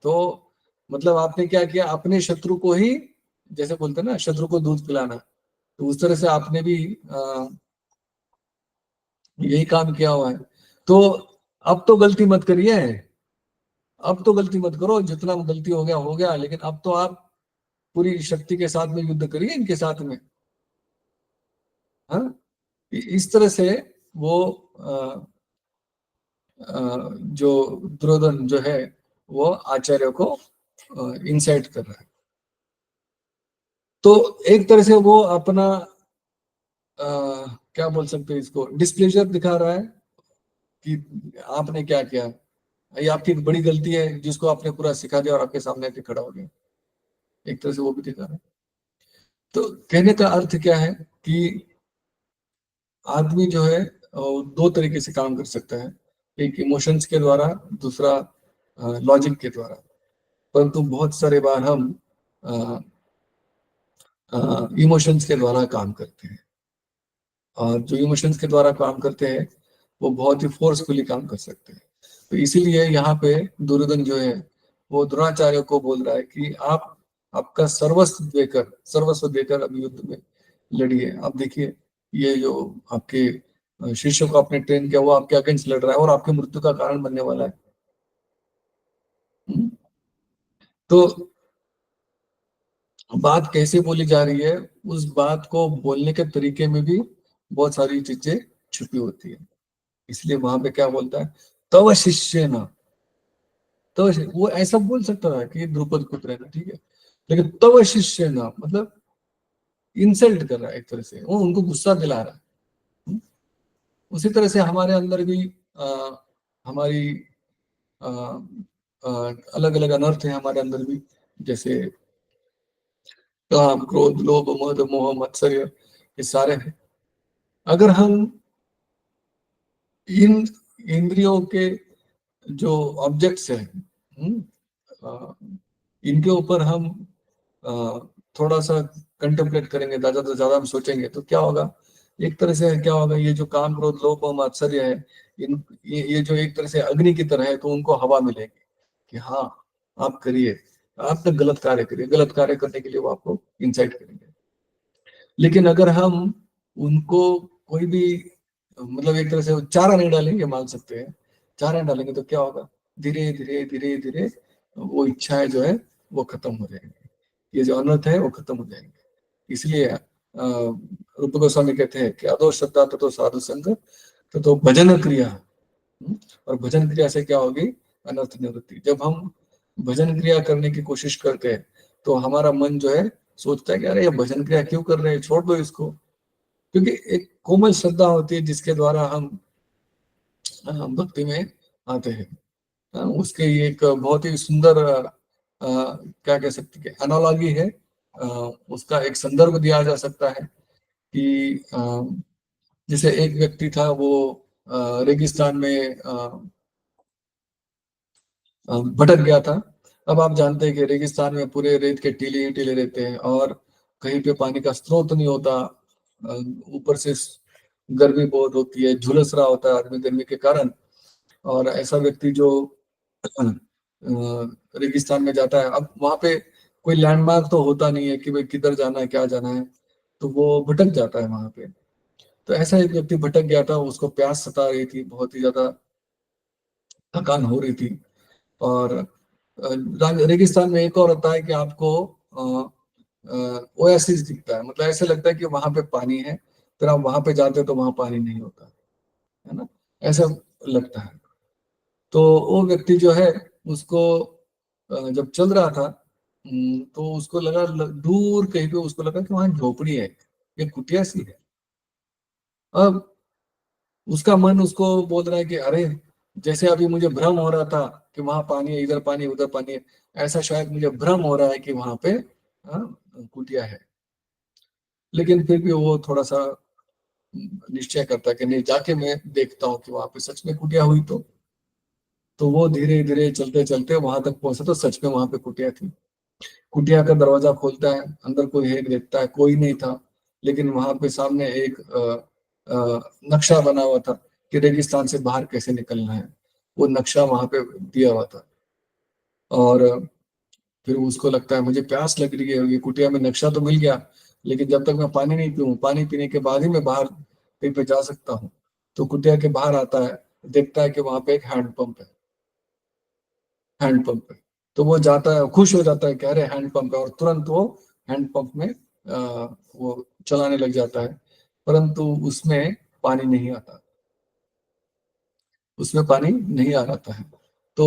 तो मतलब आपने क्या किया, अपने शत्रु को ही, जैसे बोलते हैं ना शत्रु को दूध पिलाना, तो उस तरह से आपने भी यही काम किया हुआ है। तो अब तो गलती मत करिए, अब तो गलती मत करो, जितना गलती हो गया, लेकिन अब तो आप पूरी शक्ति के साथ में युद्ध करिए इनके साथ में। हाँ, इस तरह से वो जो दुर्योधन जो है वो आचार्य को इंसाइट कर रहा है। तो एक तरह से वो अपना क्या बोल सकते हैं, इसको डिस्प्लेजर दिखा रहा है कि आपने क्या किया, ये आपकी एक बड़ी गलती है जिसको आपने पूरा सिखा दिया और आपके सामने आके खड़ा हो गया। एक तरह से वो भी दिखा रहा है। तो कहने का अर्थ क्या है कि आदमी जो है दो तरीके से काम कर सकता है, एक इमोशंस के द्वारा, दूसरा लॉजिक के द्वारा। परंतु बहुत सारे बार हम इमोशंस के द्वारा काम करते हैं, और जो इमोशंस के द्वारा काम करते हैं वो बहुत ही फोर्सफुली काम कर सकते हैं। तो इसीलिए यहाँ पे दुर्योधन जो है वो द्रोणाचार्य को बोल रहा है कि आप आपका सर्वस्व देकर अब युद्ध में लड़िए। आप देखिए ये जो आपके शिष्य को आपने ट्रेन किया वो आपके अगेंस्ट लड़ रहा है और आपकी मृत्यु का कारण बनने वाला है। हम्म? तो बात कैसे बोली जा रही है, उस बात को बोलने के तरीके में भी बहुत सारी चीजें छुपी होती है। इसलिए वहां पे क्या बोलता है, तव शिष्य न, तो वो ऐसा बोल सकता था कि द्रुपद पुत्र है ना, ठीक है, लेकिन तव शिष्य न मतलब इंसल्ट कर रहा है, एक तरह से वो उनको गुस्सा दिला रहा है। हम्म? उसी तरह से हमारे अंदर भी हमारी अलग अलग अनर्थ है हमारे अंदर भी, जैसे काम, क्रोध, लोभ, मद, मोह, मत्सर्य, ये सारे हैं। अगर हम इन इंद्रियों के जो ऑब्जेक्ट्स हैं, अ, इनके ऊपर हम अ, थोड़ा सा कंटेम्पलेट करेंगे, ज्यादा से ज्यादा हम सोचेंगे, तो क्या होगा, एक तरह से क्या होगा, ये जो काम, क्रोध, लोभ और मात्सर्य है, ये जो एक तरह से अग्नि की तरह है, तो उनको हवा मिलेगी कि हाँ आप करिए, आप तो गलत कार्य करिए, गलत कार्य करने के लिए वो आपको इंसाइट करेंगे। लेकिन अगर हम उनको कोई भी मतलब एक तरह से चारा नहीं डालेंगे, मान सकते हैं, चारा नहीं डालेंगे, तो क्या होगा, धीरे धीरे धीरे धीरे वो इच्छाएं जो है वो खत्म हो जाएंगी, ये जो अनर्थ है वो खत्म हो जाएंगे। इसलिए रूप गोस्वामी कहते हैं कि अदो श्रद्धा तो साधु संग तो भजन क्रिया। और भजन क्रिया से क्या होगी, अनर्थ निवृत्ति। जब हम भजन क्रिया करने की कोशिश करते हैं तो हमारा मन जो है सोचता है कि अरे ये भजन क्रिया क्यों कर रहे हैं, छोड़ दो इसको। क्योंकि एक कोमल श्रद्धा होती है जिसके द्वारा हम भक्ति में आते हैं। उसके ये एक बहुत ही सुंदर क्या कह सकते हैं एनालॉजी है, अ, उसका एक संदर्भ दिया जा सकता है कि जैसे एक व्यक्ति था, वो रेगिस्तान में भटक गया था, अब आप जानते हैं कि रेगिस्तान में पूरे रेत के टीले ही टीले रहते हैं और कहीं पे पानी का स्रोत नहीं होता। ऊपर से गर्मी बहुत होती है, झुलस रहा होता है आदमी गर्मी के कारण। और ऐसा व्यक्ति जो रेगिस्तान में जाता है, अब वहां पे कोई लैंडमार्क तो होता नहीं है कि भाई किधर जाना है क्या जाना है, तो वो भटक जाता है वहां पे। तो ऐसा एक व्यक्ति भटक गया था, उसको प्यास सता रही थी, बहुत ही ज्यादा थकान हो रही थी। और रेगिस्तान में एक और होता है कि आपको ओएसिस दिखता है, मतलब ऐसे लगता है कि वहां पे पानी है, फिर आप वहां पे जाते हो तो वहां पानी नहीं होता है ना, ऐसा लगता है। तो वो व्यक्ति जो है उसको जब चल रहा था, तो उसको लगा दूर कहीं पे उसको लगा कि वहां झोपड़ी है, ये कुटिया सी है। अब उसका मन उसको बोल रहा है कि अरे, जैसे अभी मुझे भ्रम हो रहा था कि वहां पानी है, इधर पानी है, उधर पानी है, ऐसा शायद मुझे भ्रम हो रहा है कि वहां पे कुटिया है। लेकिन फिर भी वो थोड़ा सा निश्चय करता है कि नहीं, जाके मैं देखता हूँ कि वहां पे सच में कुटिया हुई तो वो धीरे धीरे चलते चलते वहां तक पहुंचा, तो सच में वहां पे कुटिया थी। कुटिया का दरवाजा खोलता है, अंदर कोई है, देखता है कोई नहीं था। लेकिन वहां पे सामने एक नक्शा बना हुआ था कि रेगिस्तान से बाहर कैसे निकलना है, वो नक्शा वहां पे दिया हुआ था। और फिर उसको लगता है मुझे प्यास लग रही है, ये कुटिया में नक्शा तो मिल गया, लेकिन जब तक मैं पानी नहीं पीऊँ, पानी पीने के बाद ही मैं बाहर कहीं पे जा सकता हूँ। तो कुटिया के बाहर आता है, देखता है कि वहां पे एक हैंडपंप है, हैंडपंप है। तो वो जाता है, खुश हो जाता है कि अरे हैंडपंप है, और तुरंत वो हैंडपंप में वो चलाने लग जाता है। परंतु उसमें पानी नहीं आता, उसमें पानी नहीं आ रहा है। तो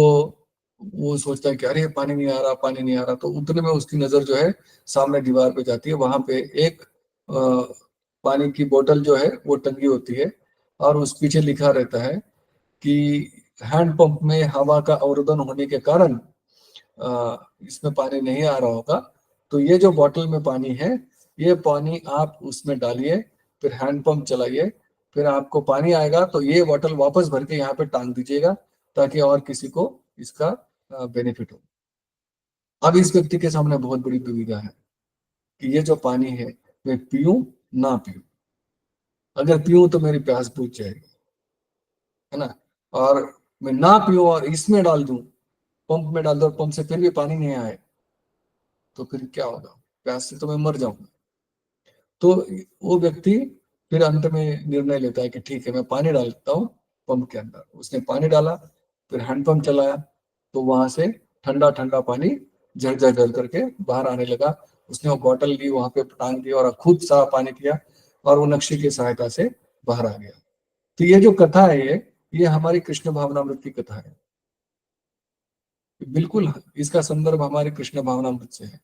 वो सोचता है कि अरे पानी नहीं आ रहा, पानी नहीं आ रहा। तो उतने में उसकी नजर जो है सामने दीवार पे जाती है, वहां पे एक पानी की बोतल जो है वो टंगी होती है, और उस पीछे लिखा रहता है कि हैंडपंप में हवा का अवरोधन होने के कारण इसमें पानी नहीं आ रहा होगा, तो ये जो बॉटल में पानी है, ये पानी आप उसमें डालिए, फिर हैंडपंप चलाइए, फिर आपको पानी आएगा तो ये बॉटल वापस भर के यहाँ पे टांग दीजिएगा, ताकि और किसी को इसका बेनिफिट हो। अब इस व्यक्ति के सामने बहुत बड़ी दुविधा है कि ये जो पानी है, मैं पीऊं ना पीऊं। अगर पीऊं तो मेरी प्यास बुझ जाएगी, है ना। और मैं ना पीऊं और इसमें डाल दूं, पंप में डाल दूं, और पंप से फिर भी पानी नहीं आए, तो फिर क्या होगा, प्यास से तो मैं मर जाऊंगा। तो वो व्यक्ति फिर अंत में निर्णय लेता है कि ठीक है, मैं पानी डालता हूँ पंप के अंदर। उसने पानी डाला, फिर हैंडपंप चलाया, तो वहां से ठंडा ठंडा पानी झरझर झर करके बाहर आने लगा। उसने वो बॉटल ली, वहां पे टांग दी और खुद सारा पानी पिया, और वो नक्शे की सहायता से बाहर आ गया। तो ये जो कथा है, ये हमारी कृष्ण भावनामृत की कथा है। बिल्कुल इसका संदर्भ हमारे कृष्ण भावनामृत से है।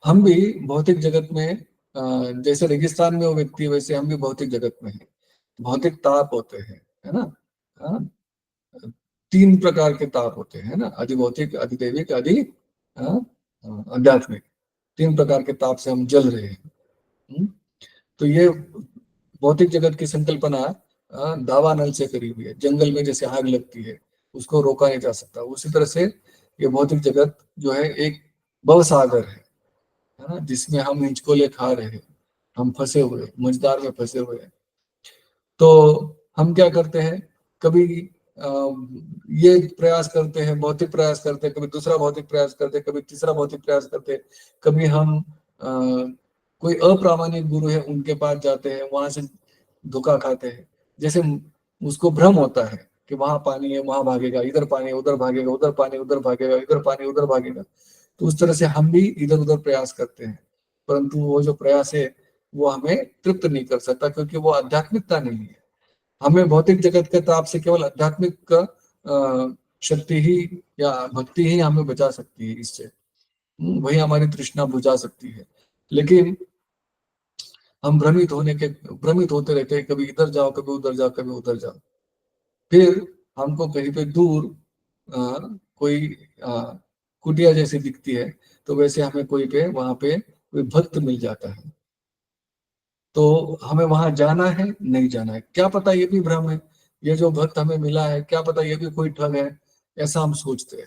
हम भी भौतिक जगत में, जैसे रेगिस्तान में वो व्यक्ति है, वैसे हम भी भौतिक जगत में हैं। भौतिक ताप होते हैं, है ना। हाँ, तीन प्रकार के ताप होते हैं ना, अधिभौतिक, अधिदैविक, हाँ, आध्यात्मिक। तीन प्रकार के ताप से हम जल रहे हैं। हम्म? तो ये भौतिक जगत की संकल्पना दावा नल से करी हुई है। जंगल में जैसे आग लगती है, उसको रोका नहीं जा सकता, उसी तरह से ये भौतिक जगत जो है एक भव सागर है ना, जिसमें हम हिंचकोले खा रहे हैं, हम फंसे हुए, मझदार में फंसे हुए हैं। तो हम क्या करते हैं, कभी अ, ये प्रयास करते हैं, भौतिक प्रयास करते हैं, कभी दूसरा भौतिक प्रयास करते हैं, कभी तीसरा भौतिक प्रयास करते हैं। कभी हम कोई अप्रामाणिक गुरु है उनके पास जाते हैं, वहां से धोखा खाते हैं। जैसे उसको भ्रम होता है कि वहां पानी है, वहां भागेगा, इधर पानी है, उधर भागेगा, उधर पानी उधर भागेगा, इधर पानी उधर भागेगा। तो उस तरह से हम भी इधर उधर प्रयास करते हैं, परंतु वो जो प्रयास है वो हमें तृप्त नहीं कर सकता, क्योंकि वो आध्यात्मिकता नहीं है। हमें भौतिक जगत के ताप से केवल आध्यात्मिक शक्ति ही या भक्ति ही हमें बचा सकती है इससे। वही हमारी तृष्णा बुझा सकती है। लेकिन हम भ्रमित होते रहते हैं, कभी इधर जाओ, कभी उधर जाओ, कभी उधर जाओ। फिर हमको कहीं पे दूर कोई कुटिया जैसी दिखती है, तो वैसे हमें कोई पे वहां पे कोई भक्त मिल जाता है, तो हमें वहां जाना है नहीं जाना है, क्या पता ये भी भ्रम है, ये जो भक्त हमें मिला है क्या पता ये भी कोई ठग है, ऐसा हम सोचते हैं।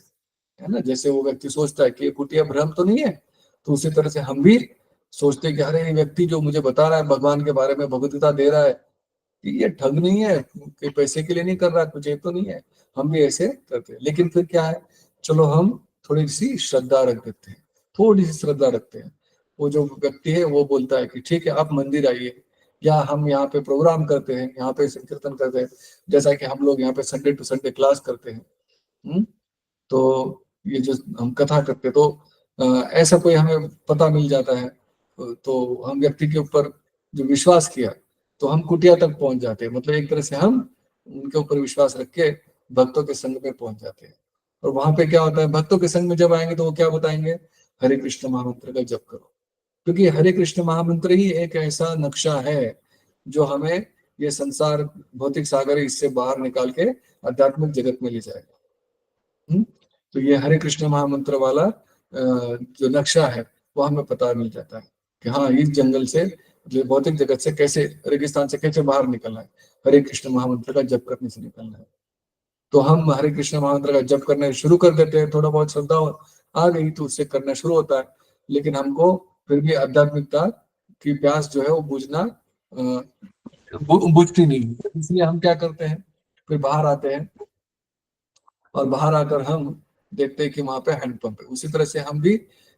है ना। जैसे वो व्यक्ति सोचता है कि ये कुटिया भ्रम तो नहीं है, तो उसी तरह से हम भी सोचते हैं कि अरे ये व्यक्ति जो मुझे बता रहा है भगवान के बारे में, भगवदगीता दे रहा है, कि ये ठग नहीं है, कि पैसे के लिए नहीं कर रहा, कुछ ये तो नहीं है। हम भी ऐसे करते हैं, लेकिन फिर क्या है, चलो हम थोड़ी सी श्रद्धा रख देते हैं, थोड़ी सी श्रद्धा रखते हैं। वो जो व्यक्ति है वो बोलता है कि ठीक है आप मंदिर आइए, या हम यहाँ पे प्रोग्राम करते हैं, यहाँ पे कीर्तन करते हैं, जैसा कि हम लोग यहाँ पे संडे टू संडे क्लास करते हैं। तो ये जो हम कथा करते तो ऐसा कोई हमें पता मिल जाता है, तो हम व्यक्ति के ऊपर जो विश्वास किया, तो हम कुटिया तक पहुंच जाते हैं। मतलब एक तरह से हम उनके ऊपर विश्वास रख के भक्तों के संग में पहुंच जाते हैं। और वहां पे क्या होता है, भक्तों के संग में जब आएंगे तो वो क्या बताएंगे, हरे कृष्ण महामंत्र का जप करो। क्योंकि हरे कृष्ण महामंत्र ही एक ऐसा नक्शा है जो हमें ये संसार भौतिक सागर है इससे बाहर निकाल के आध्यात्मिक जगत में ले जाएगा। तो ये हरे कृष्ण महामंत्र वाला जो नक्शा है वो हमें पता मिल जाता है कि हाँ इस जंगल से, मतलब भौतिक जगत से कैसे, रेगिस्तान से कैसे बाहर निकलना है, हरे कृष्ण महामंत्र का जप करने से निकलना है। तो हम हरे कृष्ण महामंत्र का जप करना शुरू कर देते हैं, थोड़ा बहुत श्रद्धा आ गई तो उससे करना शुरू होता है, लेकिन हमको फिर भी आध्यात्मिकता की प्यास जो है वो बुझना बुझती नहीं है। इसलिए हम क्या करते हैं, फिर बाहर आते हैं और बाहर आकर हम देखते हैं कि वहां पे हैंडपंप है। उसी तरह से हम भी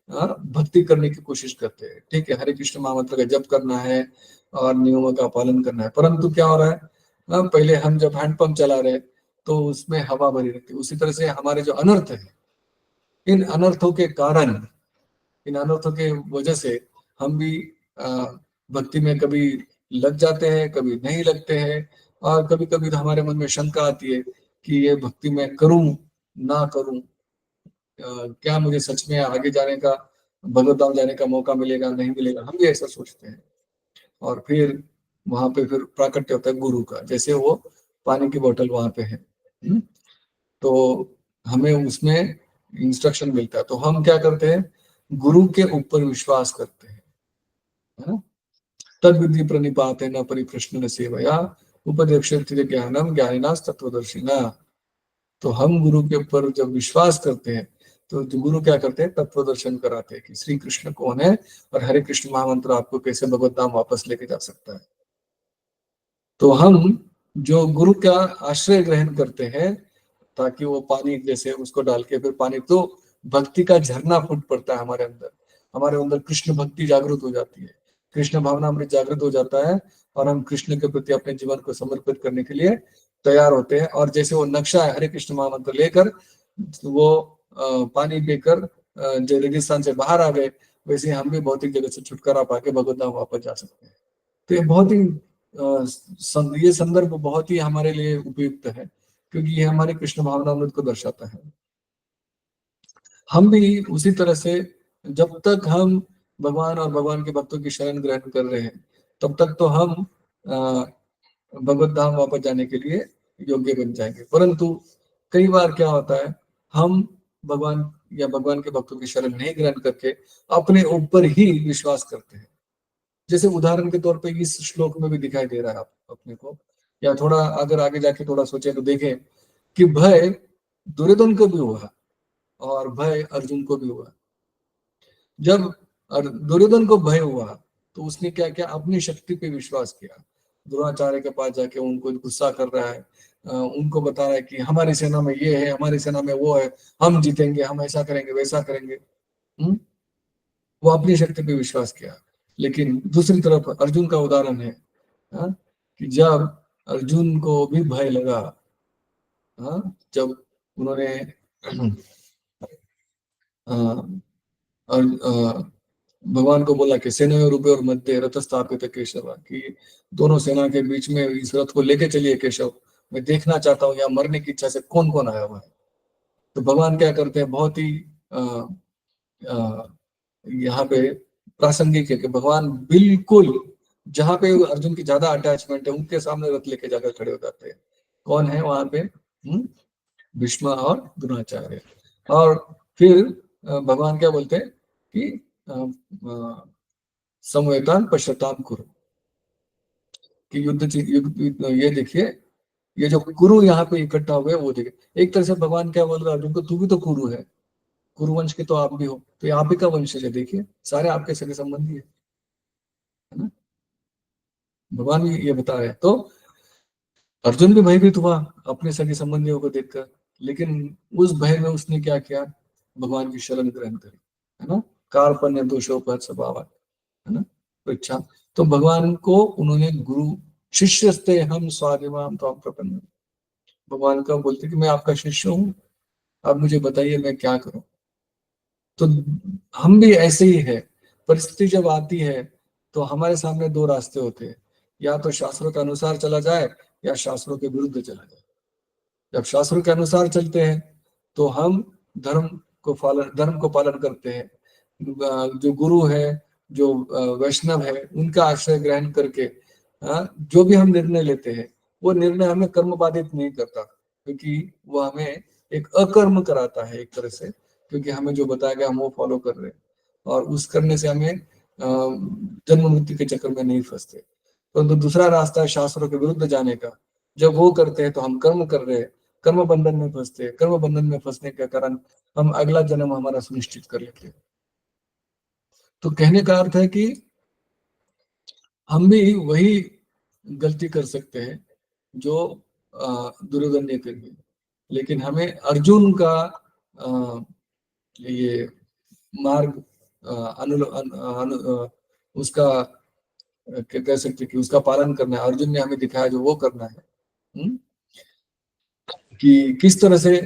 भक्ति करने की कोशिश करते हैं। ठीक है, हरे कृष्ण महामंत्र का जप करना है और नियमों का पालन करना है, परंतु क्या हो रहा है, पहले हम जब हैंडपंप चला रहे तो उसमें हवा भरी रहती है। उसी तरह से हमारे जो अनर्थ है, इन अनर्थों के कारण, इन अनर्थों के वजह से हम भी भक्ति में कभी लग जाते हैं, कभी नहीं लगते हैं, और कभी कभी तो हमारे मन में शंका आती है कि ये भक्ति मैं करूं ना करूं, क्या मुझे सच में आगे जाने का, भगवत धाम जाने का मौका मिलेगा नहीं मिलेगा, हम भी ऐसा सोचते हैं। और फिर वहां पे फिर प्राकट्य होता है गुरु का, जैसे वो पानी की बोतल वहां पे है। तो हमें उसमें इंस्ट्रक्शन मिलता है, तो हम क्या करते हैं, गुरु के ऊपर विश्वास करते हैं, है ना। तद विधि प्रणिपात है न परिप्रश्न न सेवया उपदेक्षित ज्ञानम ज्ञानिनास तत्वदर्शिना। तो हम गुरु के ऊपर जब विश्वास करते हैं तो जो गुरु क्या करते हैं, तत्व दर्शन कराते हैं कि श्री कृष्ण कौन है और हरे कृष्ण महामंत्र आपको कैसे भगवत धाम वापस लेके जा सकता है। तो हम जो गुरु का आश्रय ग्रहण करते हैं, ताकि वो पानी जैसे उसको डाल के फिर पानी, तो भक्ति का झरना फूट पड़ता है हमारे अंदर, हमारे अंदर कृष्ण भक्ति जागृत हो जाती है, कृष्ण भावना अमृत जागृत हो जाता है, और हम कृष्ण के प्रति अपने जीवन को समर्पित करने के लिए तैयार होते हैं। और जैसे वो नक्शा है हरे कृष्ण महामंत्र लेकर वो पानी पीकर जो रेगिस्तान से बाहर आ गए, वैसे हम भी भौतिक जगत से छुटकारा पाके भगवत धाम वापस जा सकते हैं। तो ये बहुत ही ये संदर्भ बहुत ही हमारे लिए उपयुक्त है, क्योंकि ये हमारे कृष्ण भावनामृत को दर्शाता है। हम भी उसी तरह से जब तक हम भगवान और भगवान के भक्तों की शरण ग्रहण कर रहे हैं, तब तक तो हम भगवत धाम वापस जाने के लिए योग्य बन जाएंगे। परंतु कई बार क्या होता है, हम भगवान या भगवान के भक्तों की शरण नहीं ग्रहण करके अपने ऊपर ही विश्वास करते हैं। जैसे उदाहरण के तौर पे इस श्लोक में भी दिखाई दे रहा है आप अपने को, या थोड़ा अगर आगे जाके थोड़ा सोचे तो देखें कि भय दुर्योधन को भी हुआ और भय अर्जुन को भी हुआ। जब दुर्योधन को भय हुआ तो उसने क्या किया, अपनी शक्ति पे विश्वास किया, द्रोणाचार्य के पास जाके उनको गुस्सा कर रहा है, उनको बता रहा है कि हमारी सेना में ये है, हमारी सेना में वो है, हम जीतेंगे, हम ऐसा करेंगे वैसा करेंगे। वो अपनी शक्ति पे विश्वास किया। लेकिन दूसरी तरफ अर्जुन का उदाहरण है, हाँ, कि जब अर्जुन को भी भय लगा, हाँ, जब उन्होंने भगवान को बोला कि सेना में रूपे और मध्य रथ स्थापित केशव, कि दोनों सेना के बीच में इस रथ को लेके चलिए केशव, मैं देखना चाहता हूँ यहाँ मरने की इच्छा से कौन कौन आया हुआ है। तो भगवान क्या करते हैं, बहुत ही यहाँ पे प्रासंगिक है कि भगवान बिल्कुल जहां पे अर्जुन की ज्यादा अटैचमेंट है उनके सामने रथ लेके जाकर खड़े हो जाते हैं। कौन है वहां पे, भीष्म और द्रोणाचार्य। और फिर भगवान क्या बोलते हैं कि समवेतान पश्चाताप कुरु, कि युद्ध ये देखिए, ये जो कुरु यहाँ पे इकट्ठा हुए वो देखिए। एक तरह से भगवान क्या बोल रहे हैं अर्जुन को, तू भी तो कुरु है, कुरुवंश के तो आप भी हो, तो ये आप ही का वंशज है, देखिए सारे आपके सगे संबंधी है ना। भगवान भी ये बता रहे हैं। तो अर्जुन भी भयभीत हुआ अपने सगे संबंधियों को देखकर, लेकिन उस भय में उसने क्या किया, भगवान की शरण ग्रहण करी, है ना। कार्पण्य दोषोपहत स्वभाव, है ना, तो इच्छा। तो भगवान को उन्होंने गुरु, शिष्यस्ते हम स्वादिमाम तो प्रपन्न, भगवान का बोलते कि मैं आपका शिष्य हूँ, आप मुझे बताइए मैं क्या करूं। तो हम भी ऐसे ही है, परिस्थिति जब आती है तो हमारे सामने दो रास्ते होते हैं, या तो शास्त्रों के अनुसार चला जाए या शास्त्रों के विरुद्ध चला जाए। जब शास्त्रों के अनुसार चलते हैं तो हम धर्म को पालन करते हैं, जो गुरु है, जो वैष्णव है, उनका आश्रय ग्रहण करके जो भी हम निर्णय लेते हैं वो निर्णय हमें कर्म बाधित नहीं करता, क्योंकि वो हमें एक अकर्म कराता है एक तरह से, क्योंकि हमें जो बताया गया हम वो फॉलो कर रहे हैं, और उस करने से हमें जन्म मृत्यु के चक्कर में नहीं फंसते। परंतु दूसरा रास्ता है शास्त्रों के विरुद्ध जाने का, जब वो करते हैं तो हम कर्म कर रहे हैं, कर्म बंधन में फंसते हैं, कर्म बंधन में फंसने के कारण हम अगला जन्म हमारा सुनिश्चित कर लेते हैं। तो कहने का अर्थ है कि हम भी वही गलती कर सकते हैं जो दुर्योधन ने करी, लेकिन हमें अर्जुन का ये मार्ग उसका कह सकते कि उसका पालन करना है। अर्जुन ने हमें दिखाया जो वो करना है, कि किस तरह से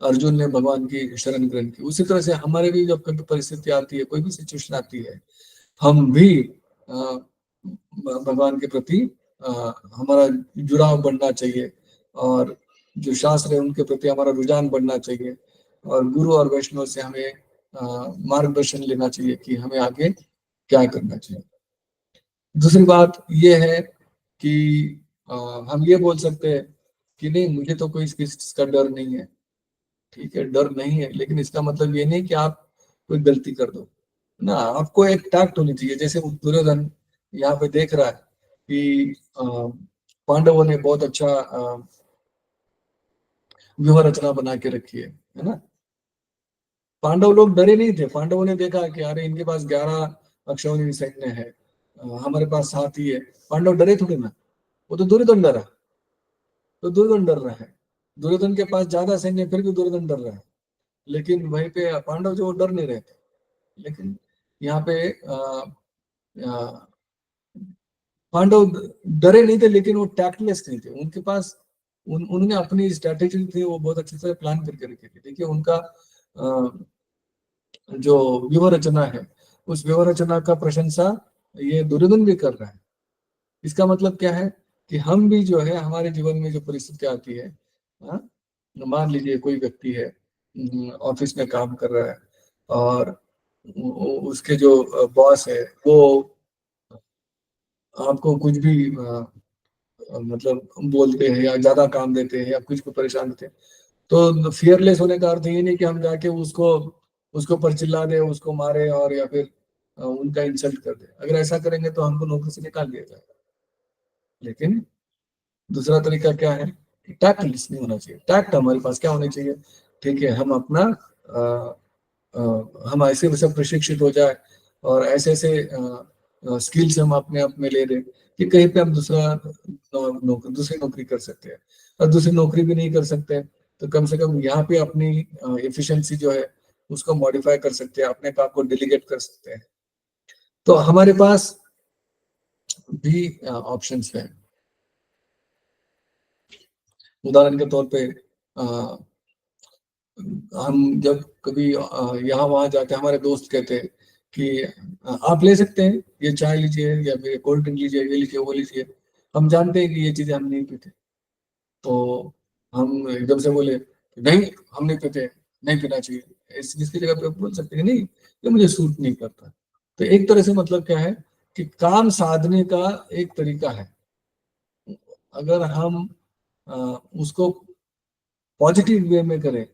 अर्जुन ने भगवान की शरण ग्रहण की। उसी तरह से हमारे भी जब कभी परिस्थिति आती है, कोई भी सिचुएशन आती है, हम भी भगवान के प्रति हमारा जुड़ाव बढ़ना चाहिए, और जो शास्त्र है उनके प्रति हमारा रुझान बढ़ना चाहिए, और गुरु और वैष्णव से हमें मार्गदर्शन लेना चाहिए कि हमें आगे क्या करना चाहिए। दूसरी बात यह है कि हम ये बोल सकते हैं कि नहीं, मुझे तो कोई किसी का डर नहीं है। ठीक है, डर नहीं है, लेकिन इसका मतलब ये नहीं कि आप कोई गलती कर दो ना। आपको एक टैक्ट होनी चाहिए। जैसे दुर्योधन यहाँ पे देख रहा है कि पांडवों ने बहुत अच्छा व्यूह रचना बना के रखी है ना। पांडव लोग डरे नहीं थे, पांडवों ने देखा कि अरे इनके पास 11 अक्षौहिणी सैन्य है, हमारे पास 7 ही है। पांडव डरे थोड़ी ना, वो तो दुर्योधन डरा, तो दुर्योधन डर रहा है। दुर्योधन के पास ज्यादा सैन्य है, फिर भी दुर्योधन डर रहा है। लेकिन वहीं पे पांडव जो डर नहीं रहे थे। लेकिन यहाँ पे पांडव डरे नहीं थे, लेकिन वो टैक्टलेस नहीं थे। उनके पास उन्होंने अपनी स्ट्रैटेजी थी वो बहुत अच्छे से प्लान करके रखी थी। देखिए उनका जो व्यूह रचना है, उस व्यूह रचना का प्रशंसा ये दुर्योधन भी कर रहा है। इसका मतलब क्या है कि हम भी जो है हमारे जीवन में जो परिस्थिति आती है, मान लीजिए कोई व्यक्ति है, ऑफिस में काम कर रहा है, और उसके जो बॉस है वो आपको कुछ भी मतलब बोलते हैं या ज्यादा काम देते हैं या कुछ को परेशान देते हैं, तो फियरलेस होने का अर्थ ये नहीं कि हम जाके उसको उसके ऊपर चिल्ला दे, उसको मारे, और या फिर उनका इंसल्ट कर दे। अगर ऐसा करेंगे तो हमको नौकरी से निकाल दिया जाएगा। लेकिन दूसरा तरीका क्या है, टैक्ट नहीं होना चाहिए। टैक्ट हमारे पास क्या होनी चाहिए, ठीक है, हम अपना हम ऐसे वैसे प्रशिक्षित हो जाए, और ऐसे ऐसे स्किल्स हम अपने आप में ले लें कि कहीं पे हम दूसरी नौकरी कर सकते हैं। और दूसरी नौकरी भी नहीं कर सकते तो कम से कम यहाँ पे अपनी एफिशिएंसी जो है उसको मॉडिफाई कर सकते हैं, अपने काम को डेलीगेट कर सकते हैं। तो हमारे पास भी ऑप्शंस हैं। उदाहरण के तौर पे हम जब कभी यहाँ वहां जाते हैं, हमारे दोस्त कहते हैं कि आप ले सकते हैं, ये चाय लीजिए या फिर कोल्ड ड्रिंक लीजिए, ये लीजिए वो लीजिए। हम जानते हैं कि ये चीजें हम नहीं पीते, तो हम एकदम से बोले नहीं हम नहीं पीते, नहीं पीना चाहिए। जिसकी जगह पे बोल सकते हैं नहीं, ये मुझे सूट नहीं करता। तो एक तरह से मतलब क्या है कि काम साधने का एक तरीका है। अगर हम उसको पॉजिटिव वे में करें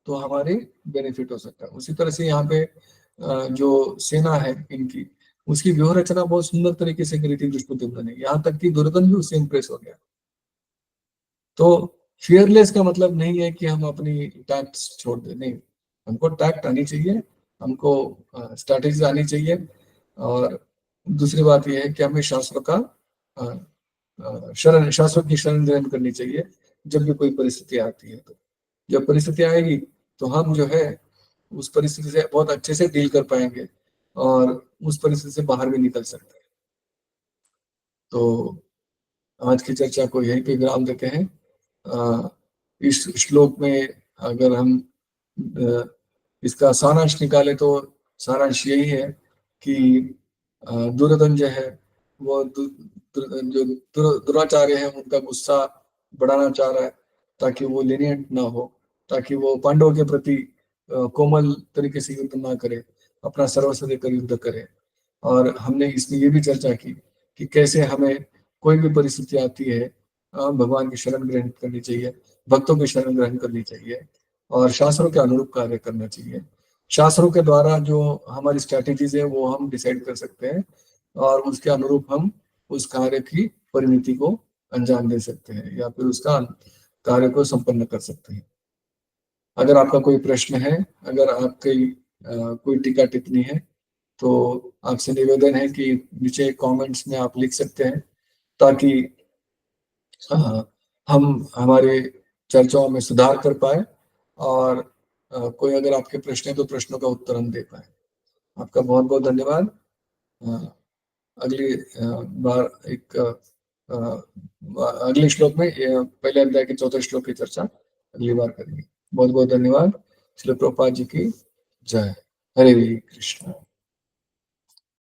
तो हमारे बेनिफिट हो सकता है। उसी तरह से यहाँ पे जो सेना है इनकी, उसकी व्यूह रचना बहुत सुंदर तरीके से करी थी दुष्टद्युम्न ने, यहाँ तक कि दुर्योधन भी उससे इंप्रेस हो गया। तो फियरलेस का मतलब नहीं है कि हम अपनी टैक्ट छोड़ दें, नहीं, हमको टैक्ट आनी चाहिए, हमको स्ट्रैटेजी आनी चाहिए। और दूसरी बात यह है कि हमें शास्त्रों का शरण, शास्त्रों की शरण ग्रहण करनी चाहिए जब भी कोई परिस्थिति आती है। तो जब परिस्थिति आएगी तो हम जो है उस परिस्थिति से बहुत अच्छे से डील कर पाएंगे और उस परिस्थिति से बाहर भी निकल सकते हैं। तो आज की चर्चा को यहीं पे विराम देते हैं। इस श्लोक में अगर हम इसका सारांश निकाले तो सारांश यही है कि दुर्योधन जो है वो जो दुराचार्य है उनका गुस्सा बढ़ाना चाह रहा है ताकि वो lenient ना हो, ताकि वो पांडवों के प्रति कोमल तरीके से युद्ध ना करे, अपना सर्वस्व देकर युद्ध करे। और हमने इसमें ये भी चर्चा की कि कैसे हमें कोई भी परिस्थिति आती है भगवान की शरण ग्रहण करनी चाहिए, भक्तों की शरण ग्रहण करनी चाहिए और शास्त्रों के अनुरूप कार्य करना चाहिए। शास्त्रों के द्वारा जो हमारी स्ट्रैटेजीज है वो हम डिसाइड कर सकते हैं और उसके अनुरूप हम उस कार्य की परिणति को अंजाम दे सकते हैं या फिर उसका कार्य को संपन्न कर सकते हैं। अगर आपका कोई प्रश्न है, अगर आपकी कोई टीका टिप्पणी है तो आपसे निवेदन है कि नीचे कमेंट्स में आप लिख सकते हैं ताकि हम हमारे चर्चाओं में सुधार कर पाए और कोई अगर आपके प्रश्न है तो प्रश्नों का उत्तर हम दे पाए। आपका बहुत बहुत धन्यवाद। अगली बार एक अगले श्लोक में पहले अध्याय के चौथे श्लोक की चर्चा अगली बार करेंगे। बहुत बहुत धन्यवाद। श्री प्रभुपाद जी की जय। हरे कृष्ण।